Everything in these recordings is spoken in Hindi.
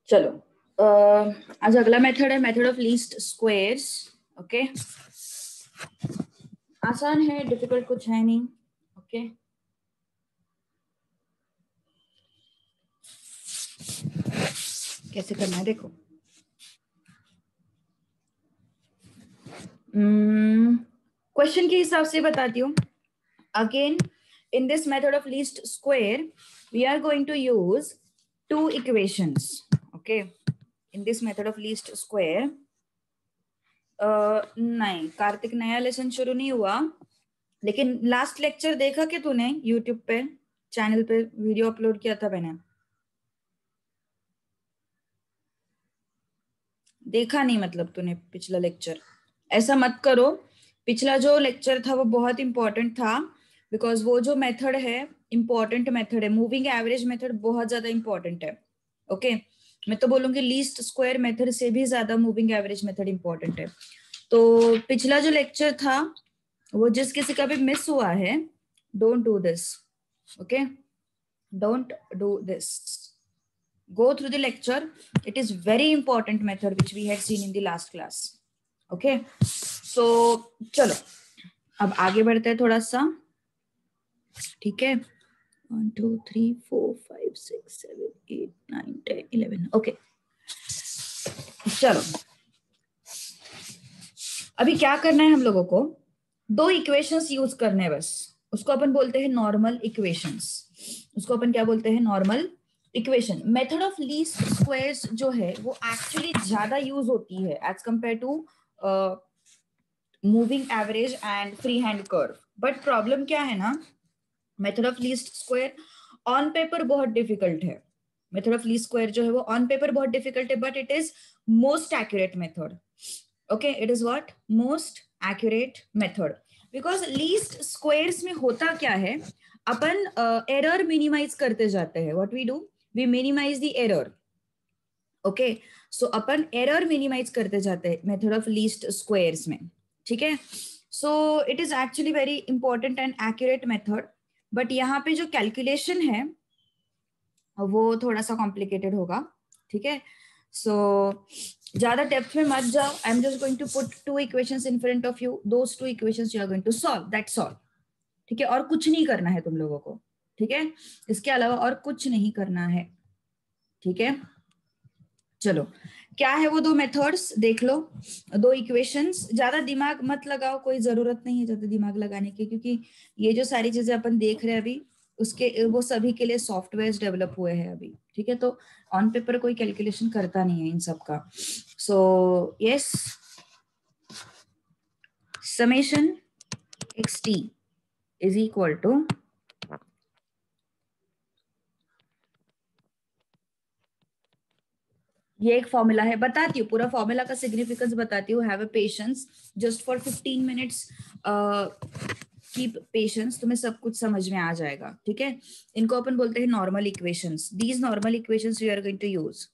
चलो आज अगला मेथड है method of least squares. Okay, आसान है, डिफिकल्ट कुछ है नहीं। ओके, कैसे करना है देखो। क्वेश्चन के हिसाब से बताती हूँ। Again in this method of least square we are going to use two equations. Okay, in this method of least square नहीं कार्तिक, नया लेसन शुरू नहीं हुआ, लेकिन लास्ट लेक्चर देखा कि तूने यूट्यूब पे चैनल पे वीडियो अपलोड किया था मैंने, देखा नहीं मतलब तूने पिछला लेक्चर। ऐसा मत करो, पिछला जो लेक्चर था वो बहुत इंपॉर्टेंट था, बिकॉज वो जो मेथड है इंपॉर्टेंट मेथड है, मूविंग एवरेज मेथड बहुत ज्यादा इंपॉर्टेंट है। ओके, मैं तो बोलूंगी लीस्ट स्क्वायर मेथड से भी ज्यादा मूविंग एवरेज मेथड इंपॉर्टेंट है। तो पिछला जो लेक्चर था वो जिस किसी का भी मिस हुआ है, don't do this. Okay, don't do this, go through the lecture. It is very important method which we had seen in the last class. Okay, so चलो अब आगे बढ़ते हैं थोड़ा सा। ठीक है, 1 2 3 4 5 6 7 8 9 10 11। ओके, चलो अभी क्या करना है हम लोगों को, दो इक्वेशंस यूज करने हैं बस। उसको अपन बोलते हैं नॉर्मल इक्वेशंस। उसको अपन क्या बोलते हैं, normal equation. Method of least squares जो है वो एक्चुअली ज्यादा यूज होती है as compare to moving average and free hand curve. But problem क्या है ना, method of least square on paper बहुत डिफिकल्ट है। मेथड ऑफ लीस्ट स्क्वायर जो है वो ऑन पेपर बहुत डिफिकल्ट है, but it is most accurate method. Okay, it is what, most accurate method. Because least squares में होता क्या है, अपन एरर मिनिमाइज करते जाते हैं। What we do, we minimize the error. Okay, so अपन एरर मिनिमाइज करते जाते हैं मेथड ऑफ लीस्ट स्क्वायर्स में। ठीक है, सो it is actually very important and accurate method, but यहाँ पे जो कैलकुलेशन है वो थोड़ा सा कॉम्प्लिकेटेड होगा। ठीक है, सो ज्यादा डेप्थ में मत जाओ। I am just going to put two equations in front of you, those two equations you are going to solve, that's all. ठीक है, और कुछ नहीं करना है तुम लोगों को। ठीक है, इसके अलावा और कुछ नहीं करना है। ठीक है, चलो क्या है वो दो मेथड्स देख लो, दो इक्वेशंस। ज्यादा दिमाग मत लगाओ, कोई जरूरत नहीं है ज्यादा दिमाग लगाने की, क्योंकि ये जो सारी चीजें अपन देख रहे हैं अभी उसके वो सभी के लिए सॉफ्टवेयर डेवलप हुए हैं अभी। ठीक है, तो ऑन पेपर कोई कैलकुलेशन करता नहीं है इन सब का। So yes, summation X T is equal to ये एक फॉर्मूला है, बताती हूँ पूरा फॉर्मूला का सिग्निफिकेंस बताती हूँ। Have a patience just for 15 minutes, keep patience, तुम्हें सब कुछ समझ में आ जाएगा। ठीक है, इनको अपन बोलते हैं normal equations. These normal equations we are going to use.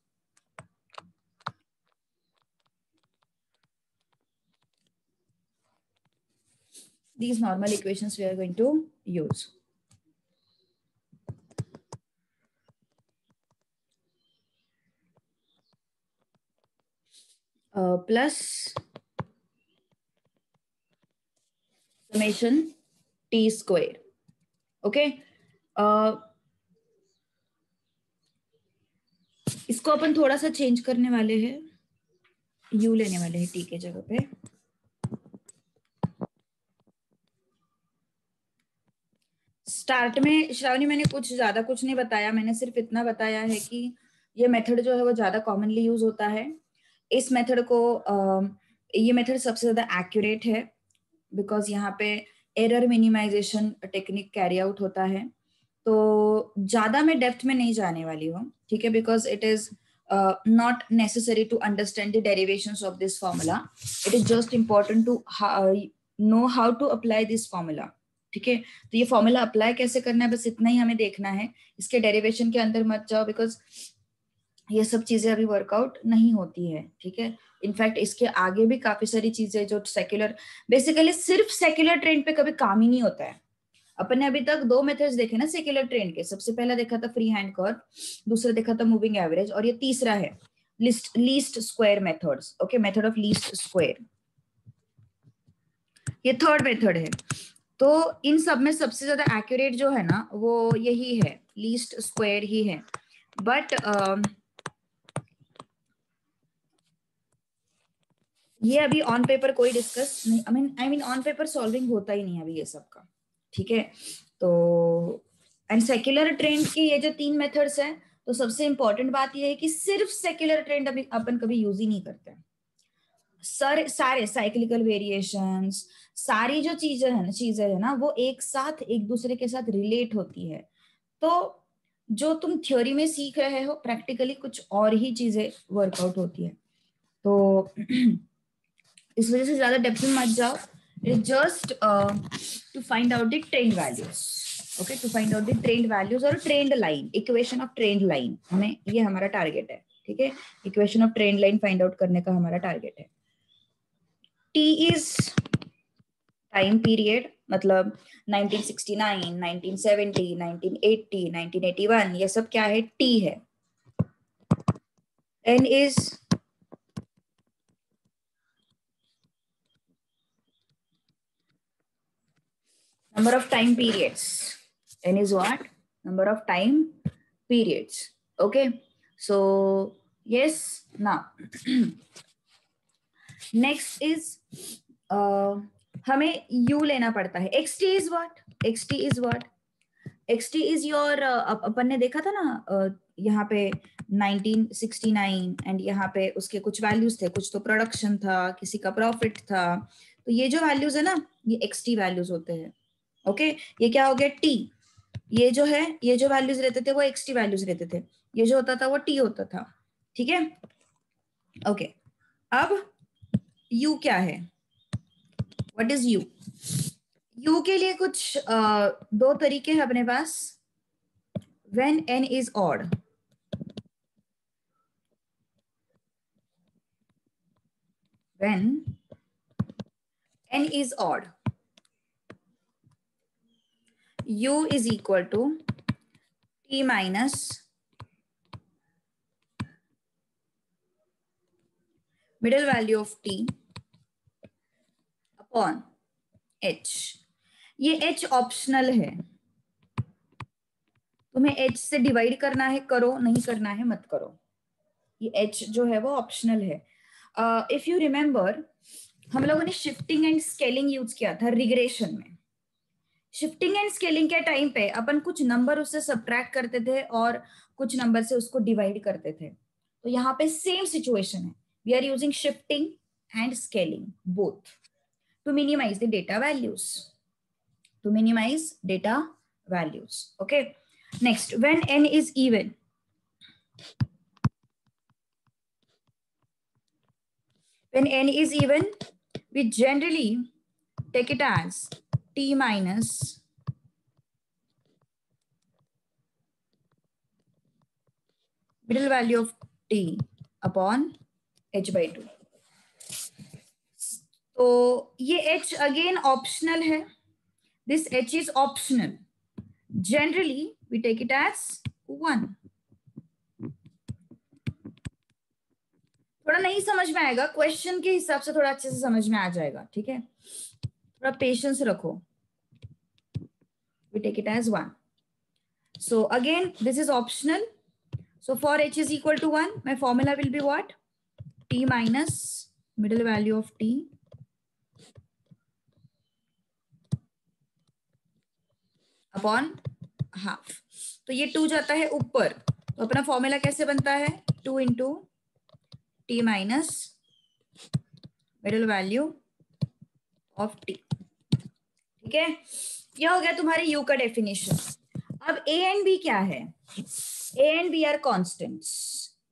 These normal equations we are going to use. Plus summation t square. Okay, इसको अपन थोड़ा सा चेंज करने वाले हैं, u लेने वाले हैं t के जगह पे। स्टार्ट में श्रावणी मैंने कुछ ज्यादा कुछ नहीं बताया, मैंने सिर्फ इतना बताया है कि ये मेथड जो है वो ज्यादा कॉमनली यूज होता है। इस मेथड को ये मेथड सबसे ज्यादा एक्यूरेट है, बिकॉज यहाँ पे error minimization technique carry out होता है। तो ज्यादा मैं डेप्थ में नहीं जाने वाली हूँ, ठीक है, because it is not necessary to understand the derivations of this formula. It is just important to know how to apply this formula. ठीक है, तो ये फॉर्मूला अप्लाई कैसे करना है बस इतना ही हमें देखना है। इसके डेरिवेशन के अंदर मत जाओ, बिकॉज ये सब चीजें अभी वर्कआउट नहीं होती है। ठीक है, इनफैक्ट इसके आगे भी काफी सारी चीजें जो सेक्युलर, बेसिकली सिर्फ सेक्युलर ट्रेंड पे कभी काम ही नहीं होता है। अपन ने अभी तक दो मेथड्स देखे ना सेक्युलर ट्रेंड के, सबसे पहला देखा था फ्री हैंड कर्व, दूसरा देखा था मूविंग एवरेज, और ये तीसरा है least square methods. Okay, method of least square, ये थर्ड मेथड है। तो इन सब में सबसे ज्यादा एक्यूरेट जो है ना वो यही है, लीस्ट स्क्वायर ही है। बट ये अभी ऑन पेपर कोई डिस्कस नहीं, I mean on paper solving होता ही नहीं है अभी ये सब का, ठीक है। तो एंड सेक्युलर ट्रेंड की ये जो तीन मेथड्स हैं, तो सबसे इंपॉर्टेंट बात ये है कि सिर्फ सेक्युलर ट्रेंड अभी अपन कभी यूज ही नहीं करते। सारे साइक्लिकल वेरिएशंस, सारी जो चीजें है ना वो एक साथ एक दूसरे के साथ रिलेट होती है। तो जो तुम थ्योरी में सीख रहे हो प्रैक्टिकली कुछ और ही चीजें वर्कआउट होती है। तो इस वजह से ज्यादा डेप्थ में मत जाओ, just to find out the trend values. Okay, to find out the trend values और trend line, equation of trend line, हमें ये हमारा टारगेट है, ठीक है। Equation of trend line find out करने का हमारा टारगेट है। T is टाइम पीरियड, मतलब 1969, 1970, 1980, 1981, ये सब क्या है, T है। N is number of time periods. N is what? Number of time periods. Okay, so yes, now next is हमें U लेना पड़ता है। XT is what? XT is what? XT is your अपन ने देखा था ना यहाँ पे 1969 एंड यहाँ पे उसके कुछ वैल्यूज थे, कुछ तो प्रोडक्शन था, किसी का प्रॉफिट था। तो ये जो वैल्यूज है ना ये XT वैल्यूज होते हैं। ओके, ये क्या हो गया T, ये जो है ये जो वैल्यूज रहते थे वो XT वैल्यूज रहते थे, ये जो होता था वो T होता था, ठीक है। ओके, अब U क्या है, व्हाट इज U? U के लिए कुछ दो तरीके हैं अपने पास। When N is odd, when N is odd, U is equal to T minus middle value of T upon H। ये H ऑप्शनल है, तुम्हें H से डिवाइड करना है करो, नहीं करना है मत करो, ये H जो है वो ऑप्शनल है। इफ यू रिमेम्बर हम लोगों ने शिफ्टिंग एंड स्केलिंग यूज किया था रिग्रेशन में। शिफ्टिंग एंड स्केलिंग के टाइम पे अपन कुछ नंबर उससे सब्ट्रैक्ट करते थे और कुछ नंबर से उसको डिवाइड करते थे। तो यहाँ पे सेम सिचुएशन है, we are using shifting and scaling both to minimize the data values, to minimize data values. Okay, next, when N is even, when N is even, we generally take it as T minus middle value of T upon H by 2। तो ये H again optional है, this H is optional, generally we take it as 1। थोड़ा नहीं समझ में आएगा, क्वेश्चन के हिसाब से थोड़ा अच्छे से समझ में आ जाएगा, ठीक है, थोड़ा पेशेंस रखो। We take it as 1। So again this is optional, so for H is equal to 1 my formula will be what, T minus middle value of T upon half. तो ये 2 जाता है ऊपर, तो अपना फॉर्मूला कैसे बनता है, 2 into T minus middle value of T, ठीक है। ये हो गया तुम्हारे U का डेफिनेशन। अब A एंड B क्या है, A and B are constants,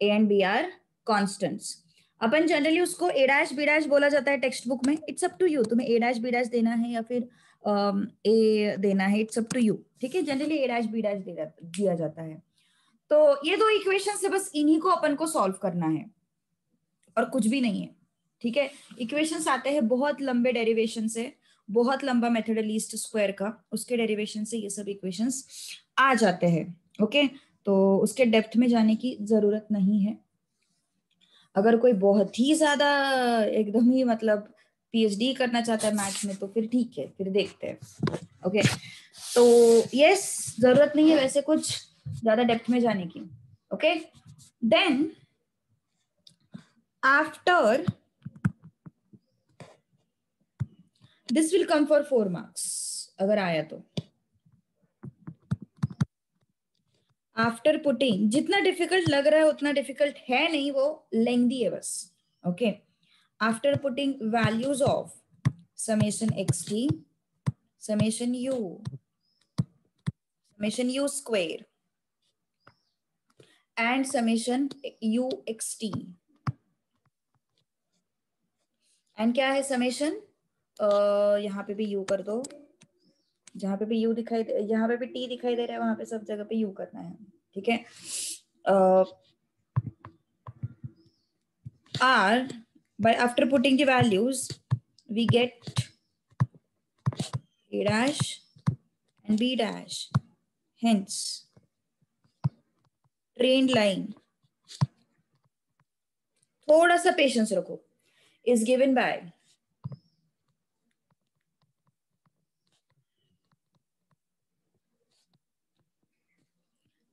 A and B are constants. अपन जनरली उसको A डैश B डैश बोला जाता है टेक्स्ट बुक में, इट्स अप टू यू, तुम्हें A डैश B डैश देना है या फिर A देना है, इट्स अप टू यू, ठीक है। Generally A dash B dash दिया जाता है। तो ये दो इक्वेशन से बस इन्हीं को अपन को सॉल्व करना है और कुछ भी नहीं है, ठीक है। इक्वेशंस आते हैं बहुत लंबे डेरिवेशन से, बहुत लंबा मेथड है लीस्ट स्क्वायर का, उसके डेरिवेशन से ये सब इक्वेशंस आ जाते हैं। ओके, तो उसके डेप्थ में जाने की जरूरत नहीं है। अगर कोई बहुत ही ज्यादा एकदम ही मतलब पीएचडी करना चाहता है मैथ्स में तो फिर ठीक है, फिर देखते हैं। ओके, तो यस, जरूरत नहीं है वैसे कुछ ज्यादा डेप्थ में जाने की। Okay, then after this will come for 4 marks अगर आया तो। आफ्टर पुटिंग, जितना डिफिकल्ट लग रहा है उतना डिफिकल्ट है नहीं, वो लेंथी है बस। Okay, after putting values of summation xt, summation u square and summation u xt, and क्या है समेशन, यहाँ पे भी u कर दो, जहां पे भी u दिखाई, यहाँ पे भी t दिखाई दे रहा है, वहां पे सब जगह पे u करना है। ठीक है, r by after putting the values we get a dash and b dash, hence trend line, थोड़ा सा पेशेंस रखो, is given by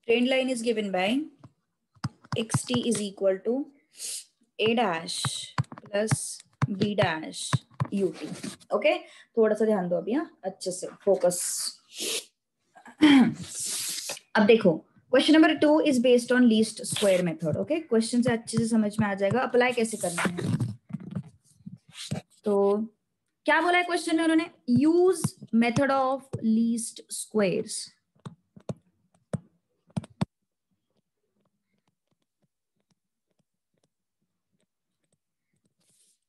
trend line is given by xt is equal to a dash plus b dash ut। Okay, थोड़ा सा ध्यान दो अभी, हाँ अच्छे से फोकस। अब देखो, question number 2 is based on least square method. Okay, question से अच्छे से समझ में आ जाएगा अप्लाई कैसे करना है। तो क्या बोला है क्वेश्चन में उन्होंने, use method of least squares.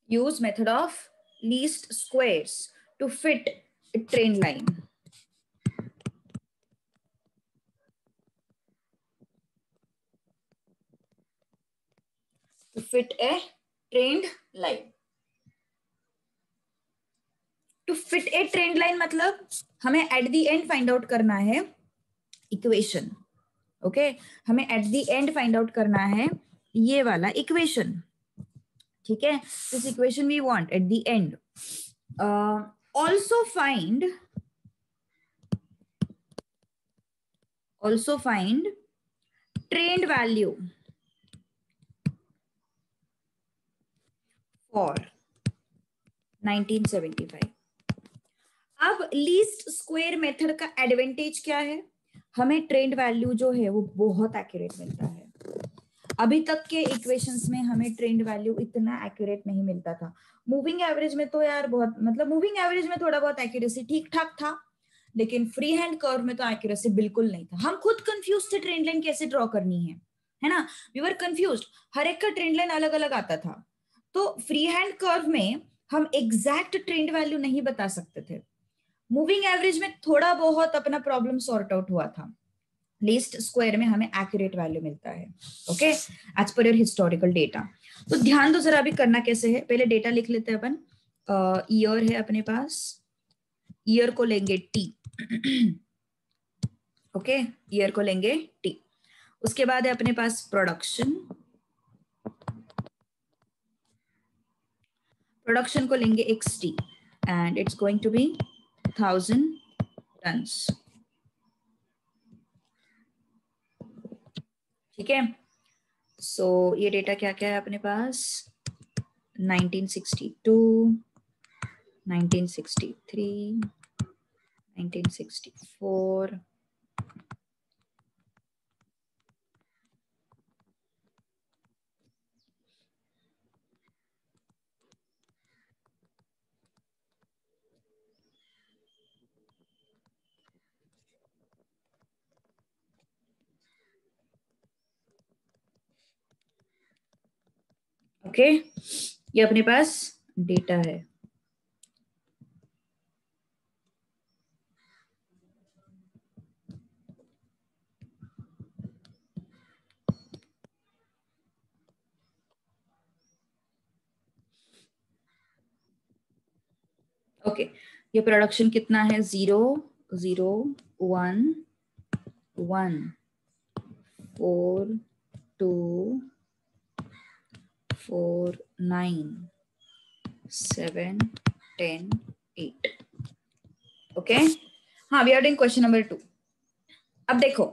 use method of least squares to fit a trend line. To fit a trend line. To fit a trend line मतलब हमें at the end find out करना है equation. Okay, हमें at the end find out करना है ये वाला equation. ठीक है, this equation we want at the end. Also find trend value for 1975। अब लीस्ट स्क्वायर मेथड का एडवांटेज क्या है, हमें ट्रेंड वैल्यू जो है वो बहुत एक्यूरेट मिलता है। अभी तक के इक्वेशंस में हमें ट्रेंड वैल्यू इतना एक्यूरेट नहीं मिलता था। मूविंग एवरेज में तो यार बहुत, मतलब मूविंग एवरेज में थोड़ा बहुत एक्यूरेसी ठीक ठाक था, लेकिन फ्री हैंड कर्व में तो एक्यूरेसी बिल्कुल नहीं था। हम खुद कंफ्यूज थे ट्रेंड लाइन कैसे ड्रॉ करनी है ना, वी वर कंफ्यूज्ड, हर एक का ट्रेंड लाइन अलग अलग आता था। तो फ्री हैंड कर्व में हम एग्जैक्ट ट्रेंड वैल्यू नहीं बता सकते थे। मूविंग एवरेज में थोड़ा बहुत अपना प्रॉब्लम सॉर्ट आउट हुआ था, लीस्ट स्क्वायर में हमें एक्यूरेट वैल्यू मिलता है। Okay, as per your historical data. तो ध्यान दो जरा, अभी करना कैसे है, पहले डेटा लिख लेते हैं अपन। ईयर है अपने पास, ईयर को लेंगे टी। ओके, ईयर को लेंगे टी। उसके बाद है अपने पास प्रोडक्शन, प्रोडक्शन को लेंगे XT and it's going to be 1000 tons. ठीक है, सो ये डेटा क्या क्या है अपने पास, 1962, 1963, 1964, ओके, ये अपने पास डेटा है। ओके, ये प्रोडक्शन कितना है 0 0 1 1 4 2 4 9 7 10 8 ओके। हाँ, we are doing question number 2। अब देखो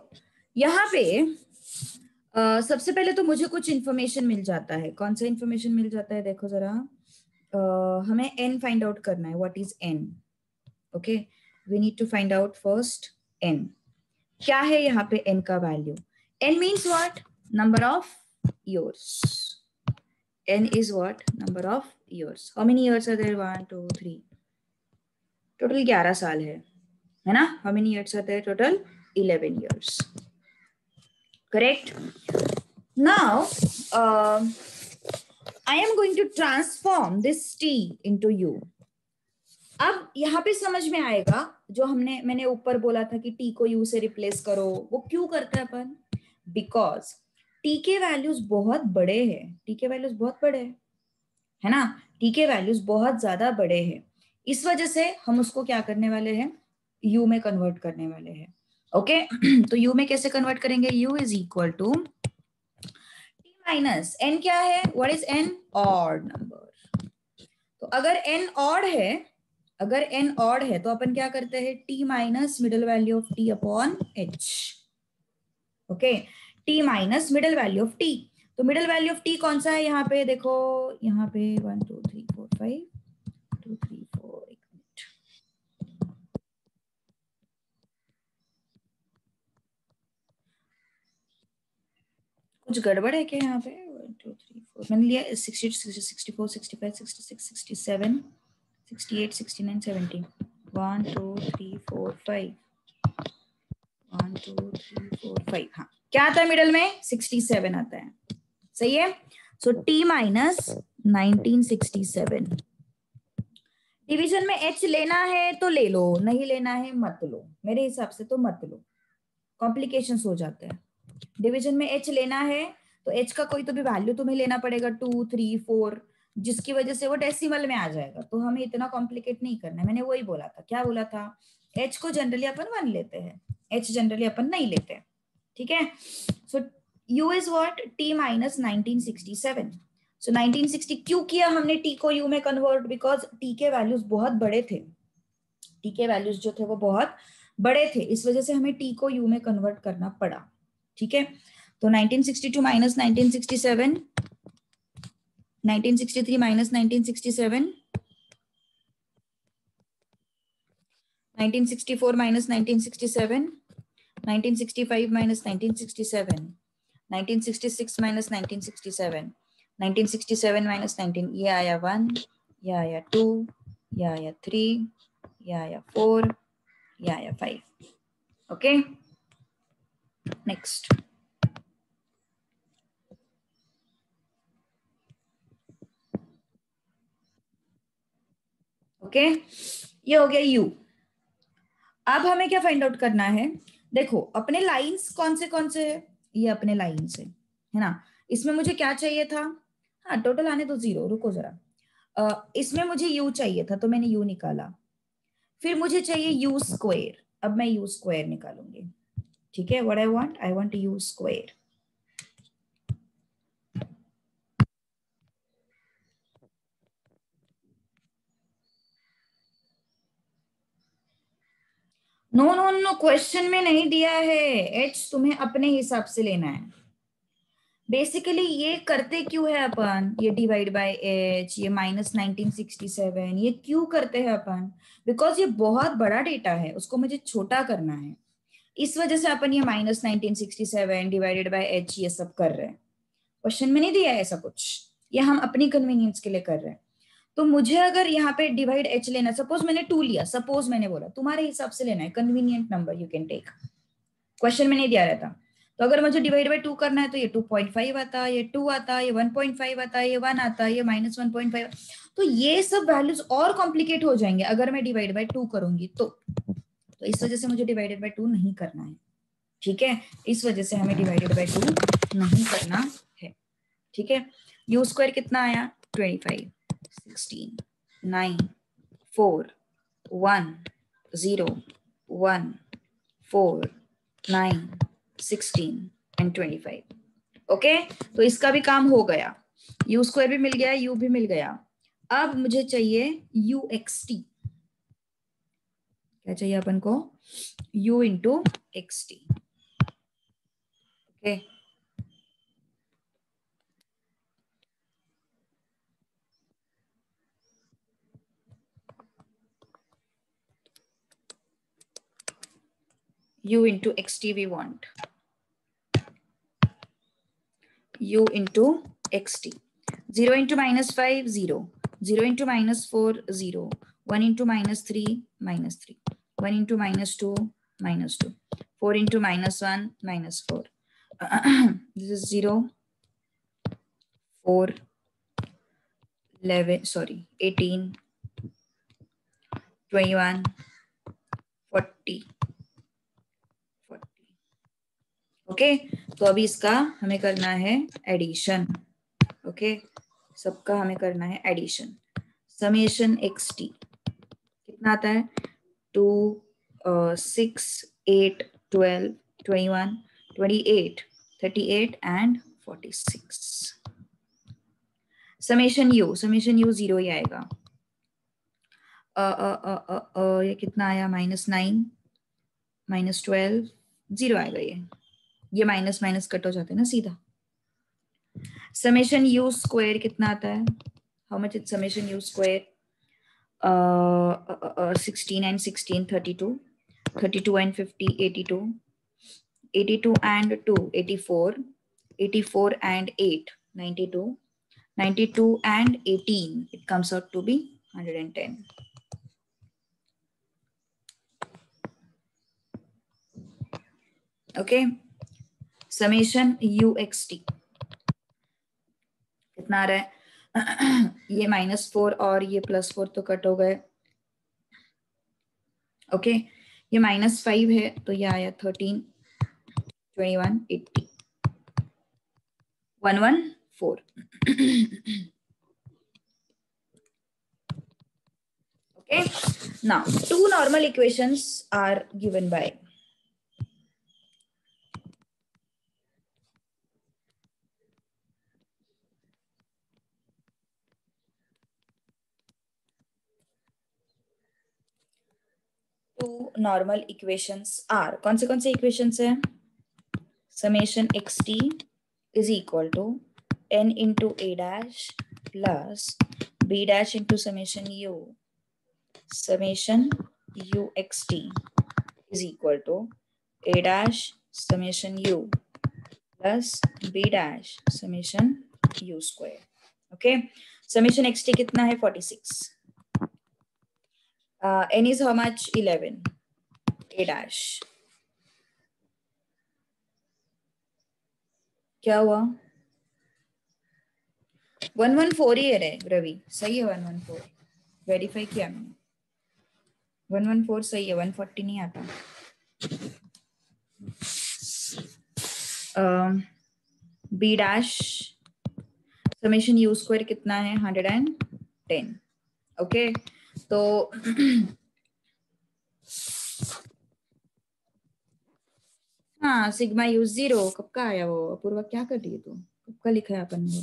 यहाँ पे सबसे पहले तो मुझे कुछ इंफॉर्मेशन मिल जाता है। कौन सा इंफॉर्मेशन मिल जाता है देखो जरा। हमें n फाइंड आउट करना है। What is n? Okay, we need to find out first n। क्या है यहाँ पे n का value? n means what? Number of years. n is what? Number of years. How many years are there? 1 2 3, total 11 साल है ना? How many years are there? Total 11 years. Correct? Now, I am going to transform this t into u. अब यहाँ पे समझ में आएगा जो मैंने ऊपर बोला था कि t को u से रिप्लेस करो। वो क्यों करते हैं अपन? बिकॉज t के वैल्यूज बहुत बड़े हैं। t के वैल्यूज बहुत बड़े हैं, है ना? t के वैल्यूज बहुत ज्यादा बड़े हैं। इस वजह से हम उसको क्या करने वाले हैं? u में कन्वर्ट करने वाले हैं। ओके तो u में कैसे कन्वर्ट करेंगे? u is equal to t minus n। क्या है? What is n? Odd number. तो अगर n ऑड है तो अपन क्या करते हैं? t minus middle value of t upon h। Okay, t minus middle value of t। तो मिडिल वैल्यू ऑफ t कौन सा है यहाँ पे? देखो यहाँ पे 1 2 3 4 5 2 3 4। एक मिनट, कुछ गड़बड़ है क्या यहाँ पे? 1 2 3 4 मैंने लिया 60 64 65 66 67 68 69 70। 1 2 3 4 5 1 2 3 4 5। हाँ, क्या आता है मिडल में? 67 आता है। सही है। सो t माइनस 1967। डिवीजन में h लेना है तो ले लो, नहीं लेना है मत लो। मेरे हिसाब से तो मत लो, कॉम्प्लिकेशंस हो जाते हैं। डिवीजन में h लेना है तो h का कोई तो भी वैल्यू तुम्हें लेना पड़ेगा 2 3 4, जिसकी वजह से वो डेसिमल में आ जाएगा। तो हमें इतना कॉम्प्लिकेट नहीं करना है। मैंने वही बोला था। क्या बोला था? h को जनरली अपन 1 लेते हैं, h जनरली अपन नहीं लेते। ठीक है। सो u is what? t minus 1967। सो 1960 क्यों किया हमने t को u में कन्वर्ट? बिकॉज t के वैल्यूज बहुत बड़े थे। t के वैल्यूज जो थे वो बहुत बड़े थे, इस वजह से हमें t को u में कन्वर्ट करना पड़ा। ठीक है। तो 1962 minus 1967, 1963 minus 1967, 1964 minus 1967, 1965 minus 1967, 1966 minus 1967, 1967 minus 19। ये आया 1, ये आया 2, ये आया 3, ये आया 4, ये आया 5। Okay, next. ओके, ये हो गया u। अब हमें क्या फाइंड आउट करना है? देखो अपने लाइंस कौन से है? ये अपने लाइंस है ना। इसमें मुझे क्या चाहिए था? हाँ, टोटल आने दो 0, रुको जरा। इसमें मुझे u चाहिए था तो मैंने u निकाला। फिर मुझे चाहिए u स्क्वायर, अब मैं u स्क्वायर निकालूंगी। ठीक है, what I want u square. No no no, question में नहीं दिया है। h तुम्हें अपने हिसाब से लेना है। बेसिकली ये करते क्यों है अपन? ये डिवाइड बाय एच, ये माइनस 1967, ये क्यों करते हैं अपन? बिकॉज ये बहुत बड़ा डेटा है, उसको मुझे छोटा करना है। इस वजह से अपन ये माइनस 1967 डिवाइडेड बाय एच ये सब कर रहे हैं। क्वेश्चन में नहीं दिया है ऐसा कुछ, ये हम अपनी कन्वीनियंस के लिए कर रहे हैं। तो मुझे अगर यहाँ पे डिवाइड एच लेना, सपोज मैंने 2 लिया, सपोज मैंने बोला तुम्हारे हिसाब से लेना है, convenient number you can take. Question में नहीं दिया रहता। तो अगर मुझे डिवाइड बाय 2 करना है तो ये 2.5 आता, ये 2 आता, ये 1.5 आता, ये 1 आता, ये माइनस 1.5। तो ये सब वैल्यूज और कॉम्प्लिकेट हो जाएंगे अगर मैं डिवाइड बाय 2 करूंगी तो इस वजह से मुझे डिवाइडेड बाय 2 नहीं करना है। ठीक है, इस वजह से हमें डिवाइडेड बाय 2 नहीं करना है। ठीक है, u स्क्वायर कितना आया? 25 16 9 4 1 0 1 4 9 16 एंड 25। ओके, तो इसका भी काम हो गया, यू स्क्वायर भी मिल गया, यू भी मिल गया। अब मुझे चाहिए यू एक्स टी। क्या चाहिए अपन को? u into x T. Okay, u into xt we want, u into xt। 0 into -5 0, 0 into -4 0, 1 into -3 -3, 1 into -2 -2, 4 into -1 -4। This is 0 4 11 sorry 18 21 40 40। Okay, तो अभी इसका हमें करना है एडिशन। ओके, सबका हमें करना है एडिशन। समेशन एक्स टी कितना आता है? 2 6 8 12 21 28 38 एंड 46। समेशन यू 0 ही आएगा। ये कितना आया? -9 -12 0 आएगा। ये माइनस माइनस कट हो जाते हैं ना सीधा। समेशन यू स्क्वायर कितना आता है? How much is summation u square? 16 and 16 32, 32 and 50 82, 82 and 2 84, 84 and 8 92, 92 and 18 it comes out to be 110। Okay, summation U x T कितना आ रहा है? ये -4 और ये +4 तो कट हो गए। ओके, ये -5 है तो ये आया 13 21 80 114। Okay, now two normal equations are given by are कौन से इक्वेशंस है? Summation X T is equal to n into A dash plus B dash into summation U. Summation U x T is equal to A dash summation U plus B dash summation you square. Okay, summation X T कितना है? 46। n is how much? 11, a dash। क्या हुआ? 114 ही है रे रवि, सही है 114, वेरीफाई किया मैंने, 114 सही है, 140 नहीं आता। B dash summation you square कितना है? 110। ओके, तो हाँ, सिग्मा यू 0 कब का आया? वो अपूर्वा क्या कर रही है तू? कब का लिखा है अपन ने?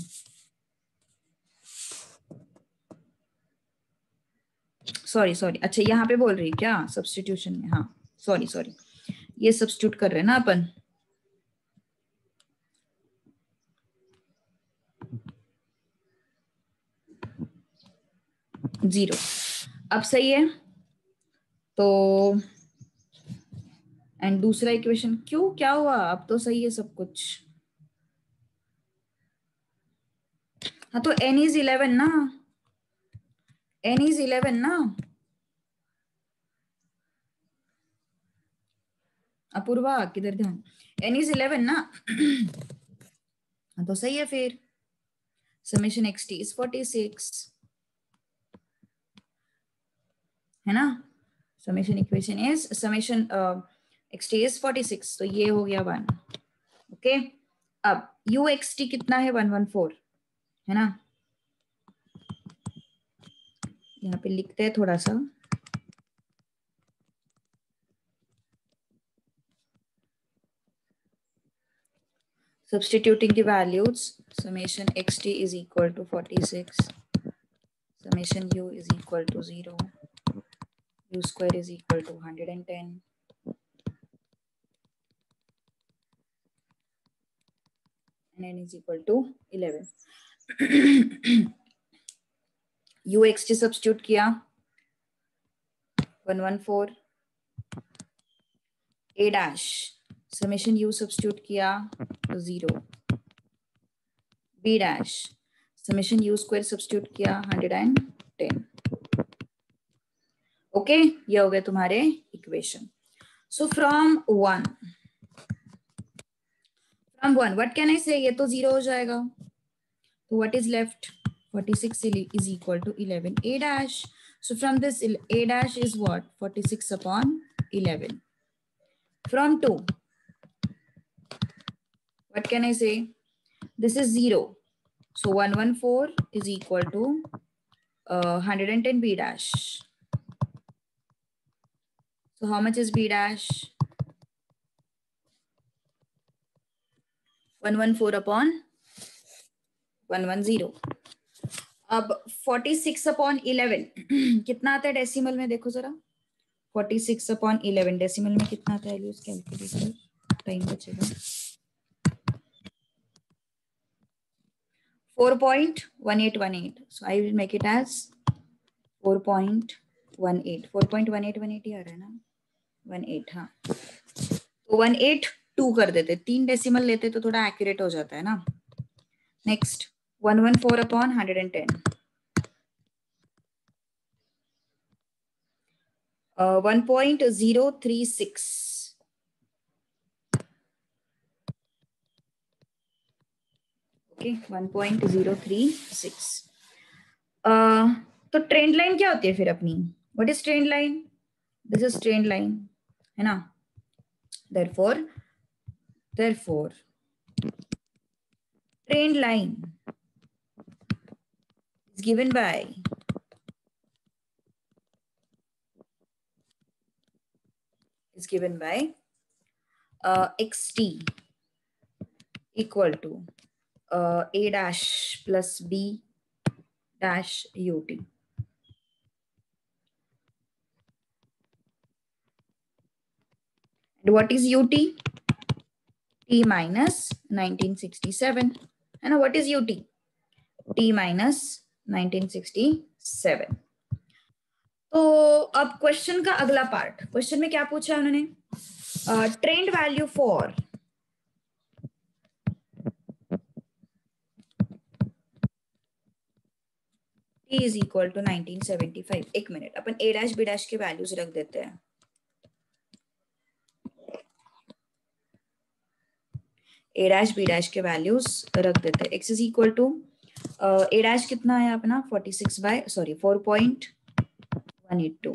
सॉरी, अच्छा यहाँ पे बोल रही क्या सब्स्टिट्यूशन में? हाँ सॉरी, ये सब्स्टिट्यूट कर रहे हैं ना अपन। जीरो अब सही है। तो एंड दूसरा इक्वेशन क्यों, क्या हुआ? अब तो सही है सब कुछ। हाँ, तो n is 11 ना, n is 11 ना अपूर्वा, किधर ध्यान? n is 11 ना। हाँ, तो सही है फिर। समेशन एक्स टी इज 46 है ना। Summation equation is summation X T is 46, तो ये हो गया 1। ओके, अब यू एक्स टी कितना है? 114 है ना। यहाँ पे लिखते हैं थोड़ा सा, Substituting the values, summation xt is equal to 46, summation u is equal to 0, u square is equal to 110, and n is equal to 11. uxt substitute किया 114, a dash summation u substitute किया 0, b dash summation u square substitute किया 110. ओके, ये हो गए तुम्हारे equation. So from one what can I से, ये तो 0 हो जाएगा. तो what is left, 46 is equal to 11 a dash. So from this a dash is what, 46 upon 11. From 2, what can I say, this is 0. So 114 is equal to 110 b dash. So how much is b dash, 114 upon 110. अब 46 अपॉन 11 कितना आता है डेसिमल में, देखो जरा. 46 अपॉन 11 डेसिमल में कितना आता है, यूज कैलकुलेटर, टाइम बचेगा. 4.1818. So I will make it as 4.18. 4.1818 ही आ रहा है ना, 18. हाँ, तो 182 कर देते, 3 डेसिमल लेते तो थोड़ा एक्यूरेट हो जाता है ना. Next 114 upon 110, 1.036. ओके, 1.036. तो ट्रेंड लाइन क्या होती है फिर अपनी, what is trend line, this is trend line है ना. therefore trend line is given by xt equal to a dash plus b dash ut. And what is ut, t minus 1967. And what is ut, t minus 1967. तो अब क्वेश्चन का अगला पार्ट, क्वेश्चन में क्या पूछा है उन्होंने, trend value for t is equal to 1975. एक मिनट, अपन a डैश b डैश के वैल्यूज रख देते हैं. a डैश b डैश के वैल्यूज रख देते हैं. x is equal to a dash कितना है अपना 4.182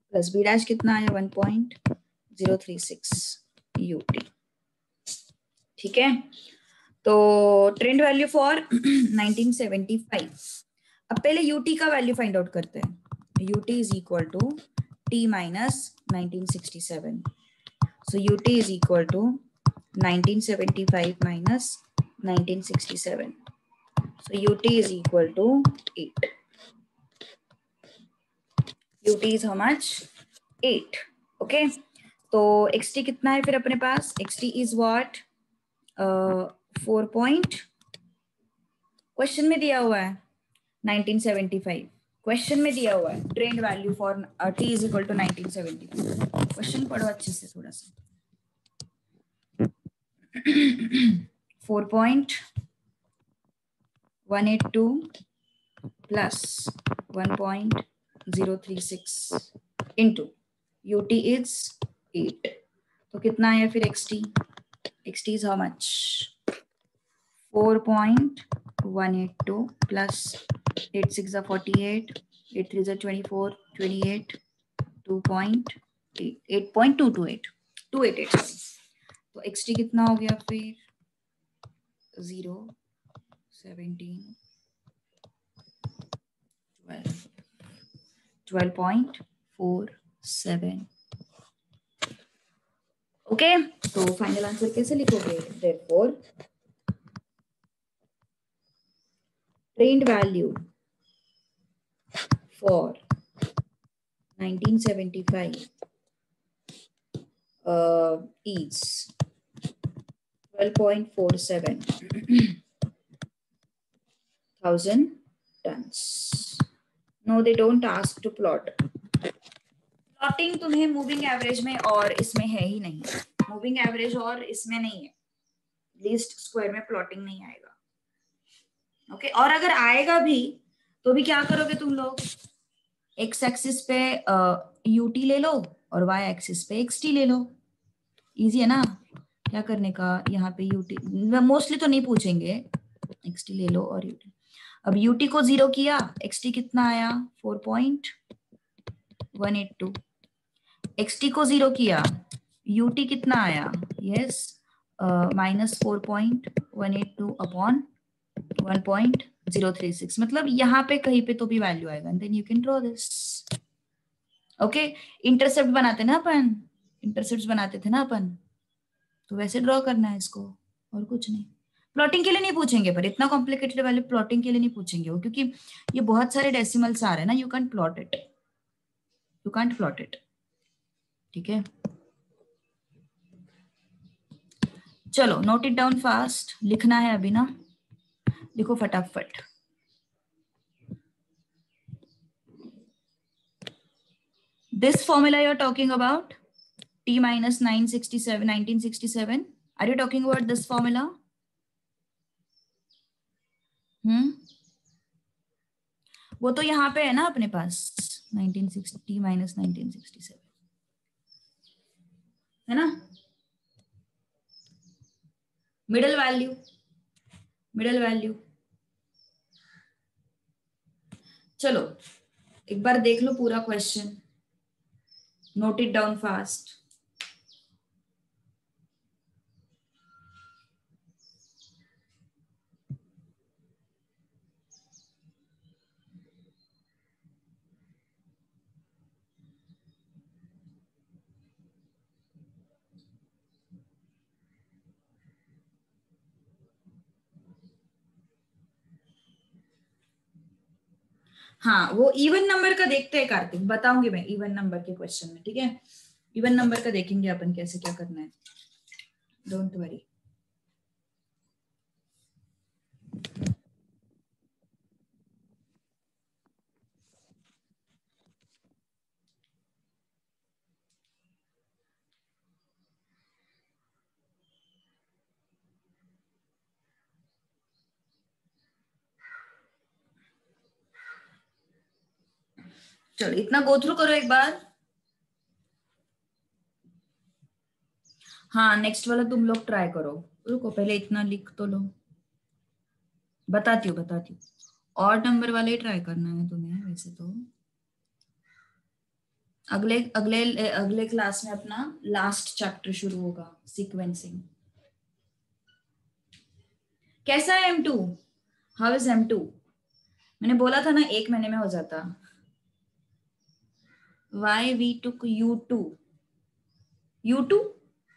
प्लस b डैश कितना है 1.036 ut. ठीक है, तो ट्रेंड वैल्यू फॉर 1975. अब पहले ut का वैल्यू फाइंड आउट करते हैं. ut is equal to t minus 1967. So ut is equal to 1975 minus 1967. So ut is equal to 8. ut is how much, 8. Okay, तो xt कितना है फिर अपने पास, xt is what, 4 point, question में दिया हुआ है 1975, क्वेश्चन में दिया हुआ है trend value for t is equal to 1975. Question पढ़ो अच्छे से थोड़ा सा. 4.182 plus 1.036 into ut is 8. तो कितना है फिर xt, xt is how much, 4.182 plus 8 6 are 48, 8 3 are 24, 28, 8.228, 288. तो xt कितना हो गया फिर 0, 17, 12.47. ओके, तो फाइनल आंसर कैसे लिखोगे? therefore trained value for 1975 is 12.47 thousand tons. No, they don't ask to plot. Plotting तुम्हें मूविंग एवरेज में और इसमें है ही नहीं, मूविंग एवरेज और इसमें नहीं है, लीस्ट स्क्वायर में प्लॉटिंग नहीं आएगा। ओके, और अगर आएगा भी तो भी क्या करोगे तुम लोग? एक्स एक्सिस पे यूटी ले लो और वाई एक्सिस पे एक्सटी ले लो, इजी है ना क्या करने का। यहाँ पे यूटी मोस्टली तो नहीं पूछेंगे, एक्सटी ले लो और यूटी। अब यूटी को 0 किया, एक्सटी कितना आया? 4.182। एक्सटी को 0 किया, यूटी कितना आया? यस, -4.182 अपॉन 1.036, मतलब यहाँ पे कहीं पे तो भी वैल्यू आएगा। Then you can draw this. Okay, intercept बनाते ना अपन, इंटरसेप्ट बनाते थे ना अपन, तो वैसे ड्रॉ करना है इसको, और कुछ नहीं। प्लॉटिंग के लिए नहीं पूछेंगे, पर इतना कॉम्प्लिकेटेड वाले प्लॉटिंग के लिए नहीं पूछेंगे वो, क्योंकि ये बहुत सारे डेसिमल्स आ रहे हैं ना, you can't plot it, you can't plot it. ठीक है, चलो नोट इट डाउन फास्ट, लिखना है अभी ना, लिखो फटाफट। This formula you're talking about, T minus 967, 1967. Are you talking about this formula? वो तो यहाँ पे है ना अपने पास, 1960 T minus 1967 है ना, मिडल वैल्यू, मिडल वैल्यू। चलो एक बार देख लो पूरा question, note it down fast. हाँ, वो इवन नंबर का देखते हैं कार्तिक, बताऊंगी मैं इवन नंबर के क्वेश्चन में, ठीक है? इवन नंबर का देखेंगे अपन कैसे क्या करना है, डोंट वरी। चलो इतना गो थ्रू करो एक बार। हाँ, नेक्स्ट वाला तुम लोग ट्राई करो, रुको पहले इतना लिख तो लो, बताती हूँ बताती हूँ। और नंबर वाले ही ट्राई करना है तुम्हें वैसे तो। अगले अगले अगले क्लास में अपना लास्ट चैप्टर शुरू होगा, सीक्वेंसिंग। कैसा है M2? How is M2? मैंने बोला था ना 1 महीने में हो जाता। Why we took U2, U2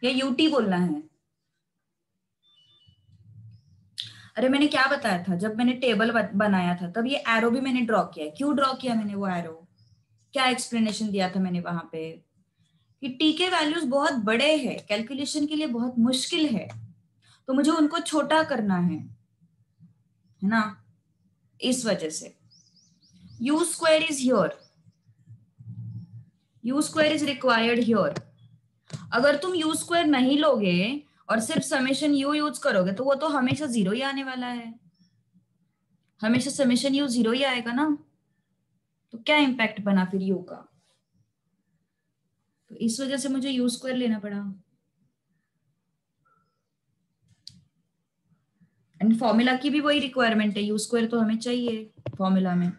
या UT बोलना है? अरे मैंने क्या बताया था, जब मैंने टेबल बनाया था तब ये एरो भी मैंने ड्रॉ किया है। क्यों ड्रॉ किया मैंने वो एरो? क्या एक्सप्लेनेशन दिया था मैंने वहां पे कि टी के वैल्यूज बहुत बड़े हैं, कैलकुलेशन के लिए बहुत मुश्किल है, तो मुझे उनको छोटा करना है ना, इस वजह से। You square is here, you square is required here. अगर तुम यू स्क्वायर नहीं लोगे और सिर्फ समेशन यू यूज करोगे तो वो तो हमेशा 0 ही आने वाला है, हमेशा समेशन यू 0 ही आएगा ना, तो क्या इम्पैक्ट बना फिर यू का? तो इस वजह से मुझे यू स्क्वायर लेना पड़ा। एंड फॉर्मूला की भी वही रिक्वायरमेंट है, यू स्क्वायर तो हमें चाहिए फॉर्मूला में।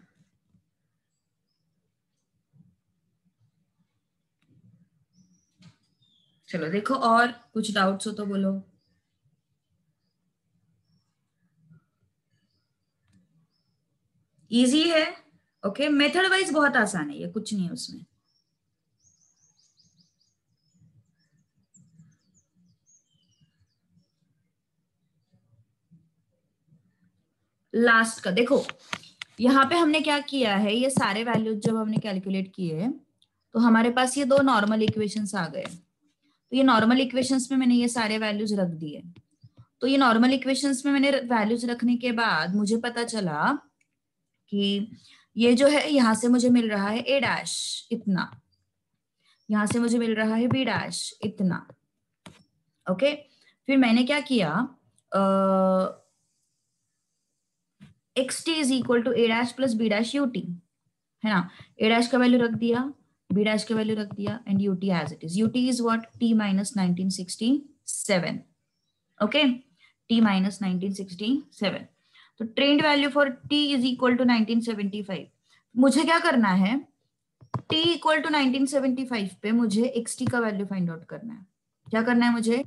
चलो देखो, और कुछ डाउट्स हो तो बोलो। इजी है, ओके, मेथड वाइज बहुत आसान है, ये कुछ नहीं है उसमें। लास्ट का देखो, यहाँ पे हमने क्या किया है, ये सारे वैल्यूज जब हमने कैलकुलेट किए तो हमारे पास ये दो नॉर्मल इक्वेशंस आ गए। तो ये नॉर्मल इक्वेशंस में मैंने ये सारे वैल्यूज रख दिए। तो ये नॉर्मल इक्वेशंस में मैंने वैल्यूज रखने के बाद मुझे पता चला कि ये जो है, यहां से मुझे मिल रहा है ए डैश इतना, यहां से मुझे मिल रहा है बी डैश इतना। ओके, फिर मैंने क्या किया, X T is equal to A dash plus B dash U T, है ना। ए डैश का वैल्यू रख दिया, बी डैश का वैल्यू रख दिया, and U T as it is. U T is what, T minus 1967। Okay, T minus 1967। तो trend value for T is equal to 1975। मुझे क्या करना है, t इक्वल टू 1975 पे मुझे एक्स टी का वैल्यू फाइंड आउट करना है। क्या करना है मुझे,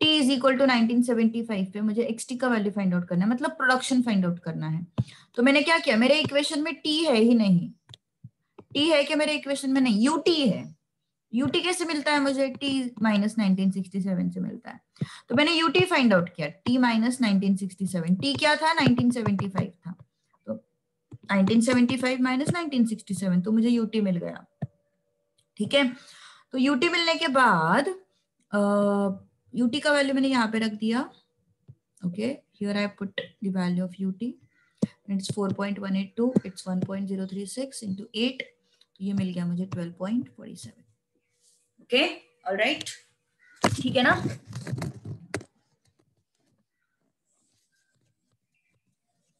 t इज इक्वल टू 1975 पे मुझे एक्स टी का वैल्यू फाइंड आउट करना है, मतलब प्रोडक्शन फाइंड आउट करना है। तो मैंने क्या किया, मेरे इक्वेशन में t है ही नहीं। t है कि मेरे इक्वेशन में नहीं, ut है। ut कैसे मिलता है मुझे, t माइनस 1967 से मिलता है। तो मैंने ut फाइंड आउट किया, t माइनस 1967। t क्या था, 1975 था। तो 1975 माइनस 1967, तो मुझे ut मिल गया। ठीक है, तो ut मिलने के बाद ut का वैल्यू मैंने यहाँ पे रख दिया। Okay, here I put the value of ut, it's 4.182, it's 1.036 into 8, तो ये मिल गया मुझे 12.47। ओके, ऑलराइट, ठीक है ना।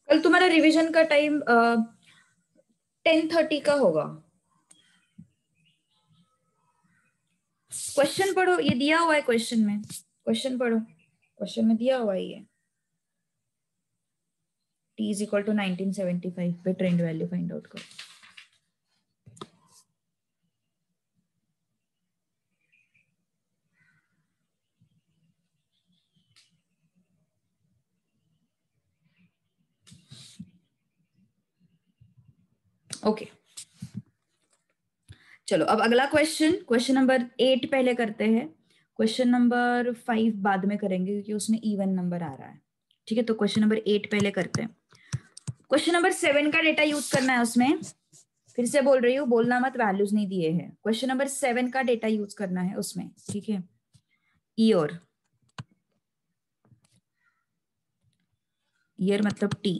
कल तुम्हारा रिवीजन का टाइम 10:30 का होगा। क्वेश्चन पढ़ो, ये दिया हुआ है क्वेश्चन में, क्वेश्चन पढ़ो, क्वेश्चन में दिया हुआ है ये t इज इक्वल टू 1975 पे ट्रेंड वैल्यू फाइंड आउट करो। ओके, चलो अब अगला क्वेश्चन, क्वेश्चन नंबर 8 पहले करते हैं। क्वेश्चन नंबर 5 बाद में करेंगे क्योंकि उसमें इवन नंबर आ रहा है। ठीक है, तो क्वेश्चन नंबर 8 पहले करते हैं। क्वेश्चन नंबर 7 का डेटा यूज करना है उसमें। फिर से बोल रही हूँ, बोलना मत, वैल्यूज नहीं दिए हैं। क्वेश्चन नंबर 7 का डेटा यूज करना है उसमें। ठीक है, ईयर, ईयर मतलब टी।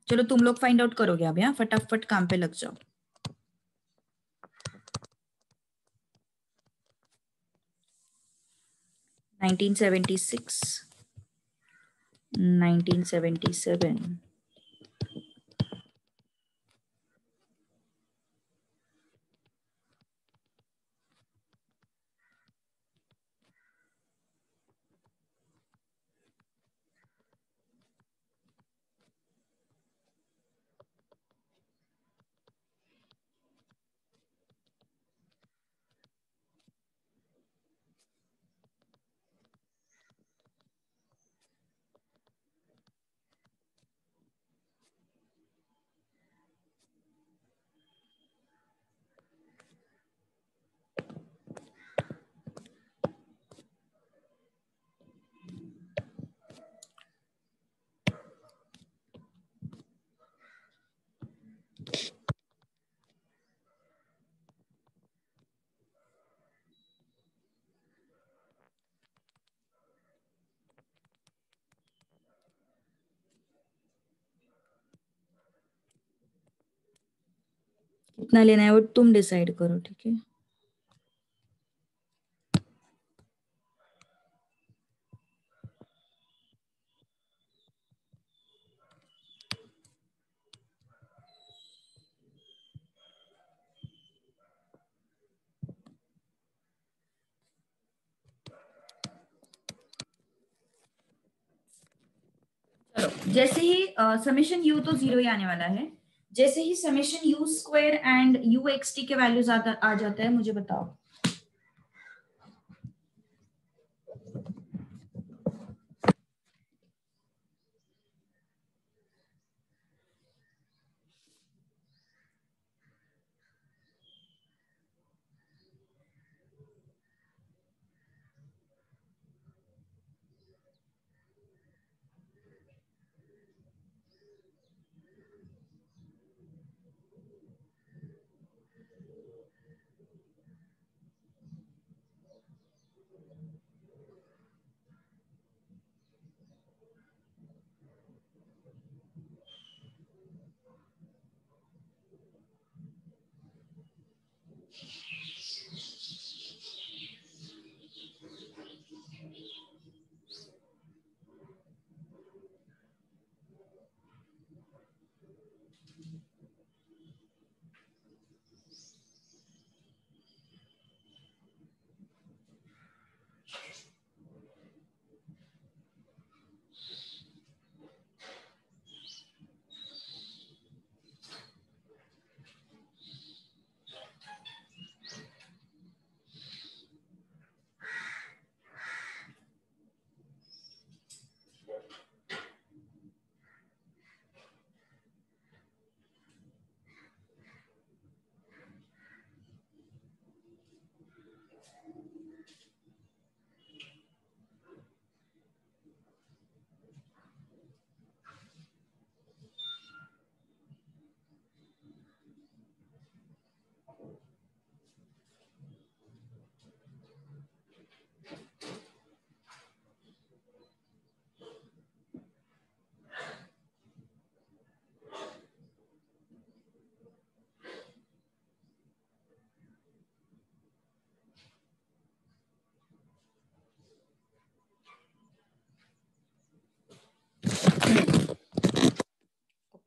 चलो तुम लोग फाइंड आउट करोगे अब, यहाँ फटाफट काम पे लग जाओ। नाइनटीन 1977, कितना लेना है वो तुम डिसाइड करो। ठीक है, चलो जैसे ही समेशन यू तो जीरो ही आने वाला है। जैसे ही summation you square and u x t के वैल्यूज आ जाता है, मुझे बताओ।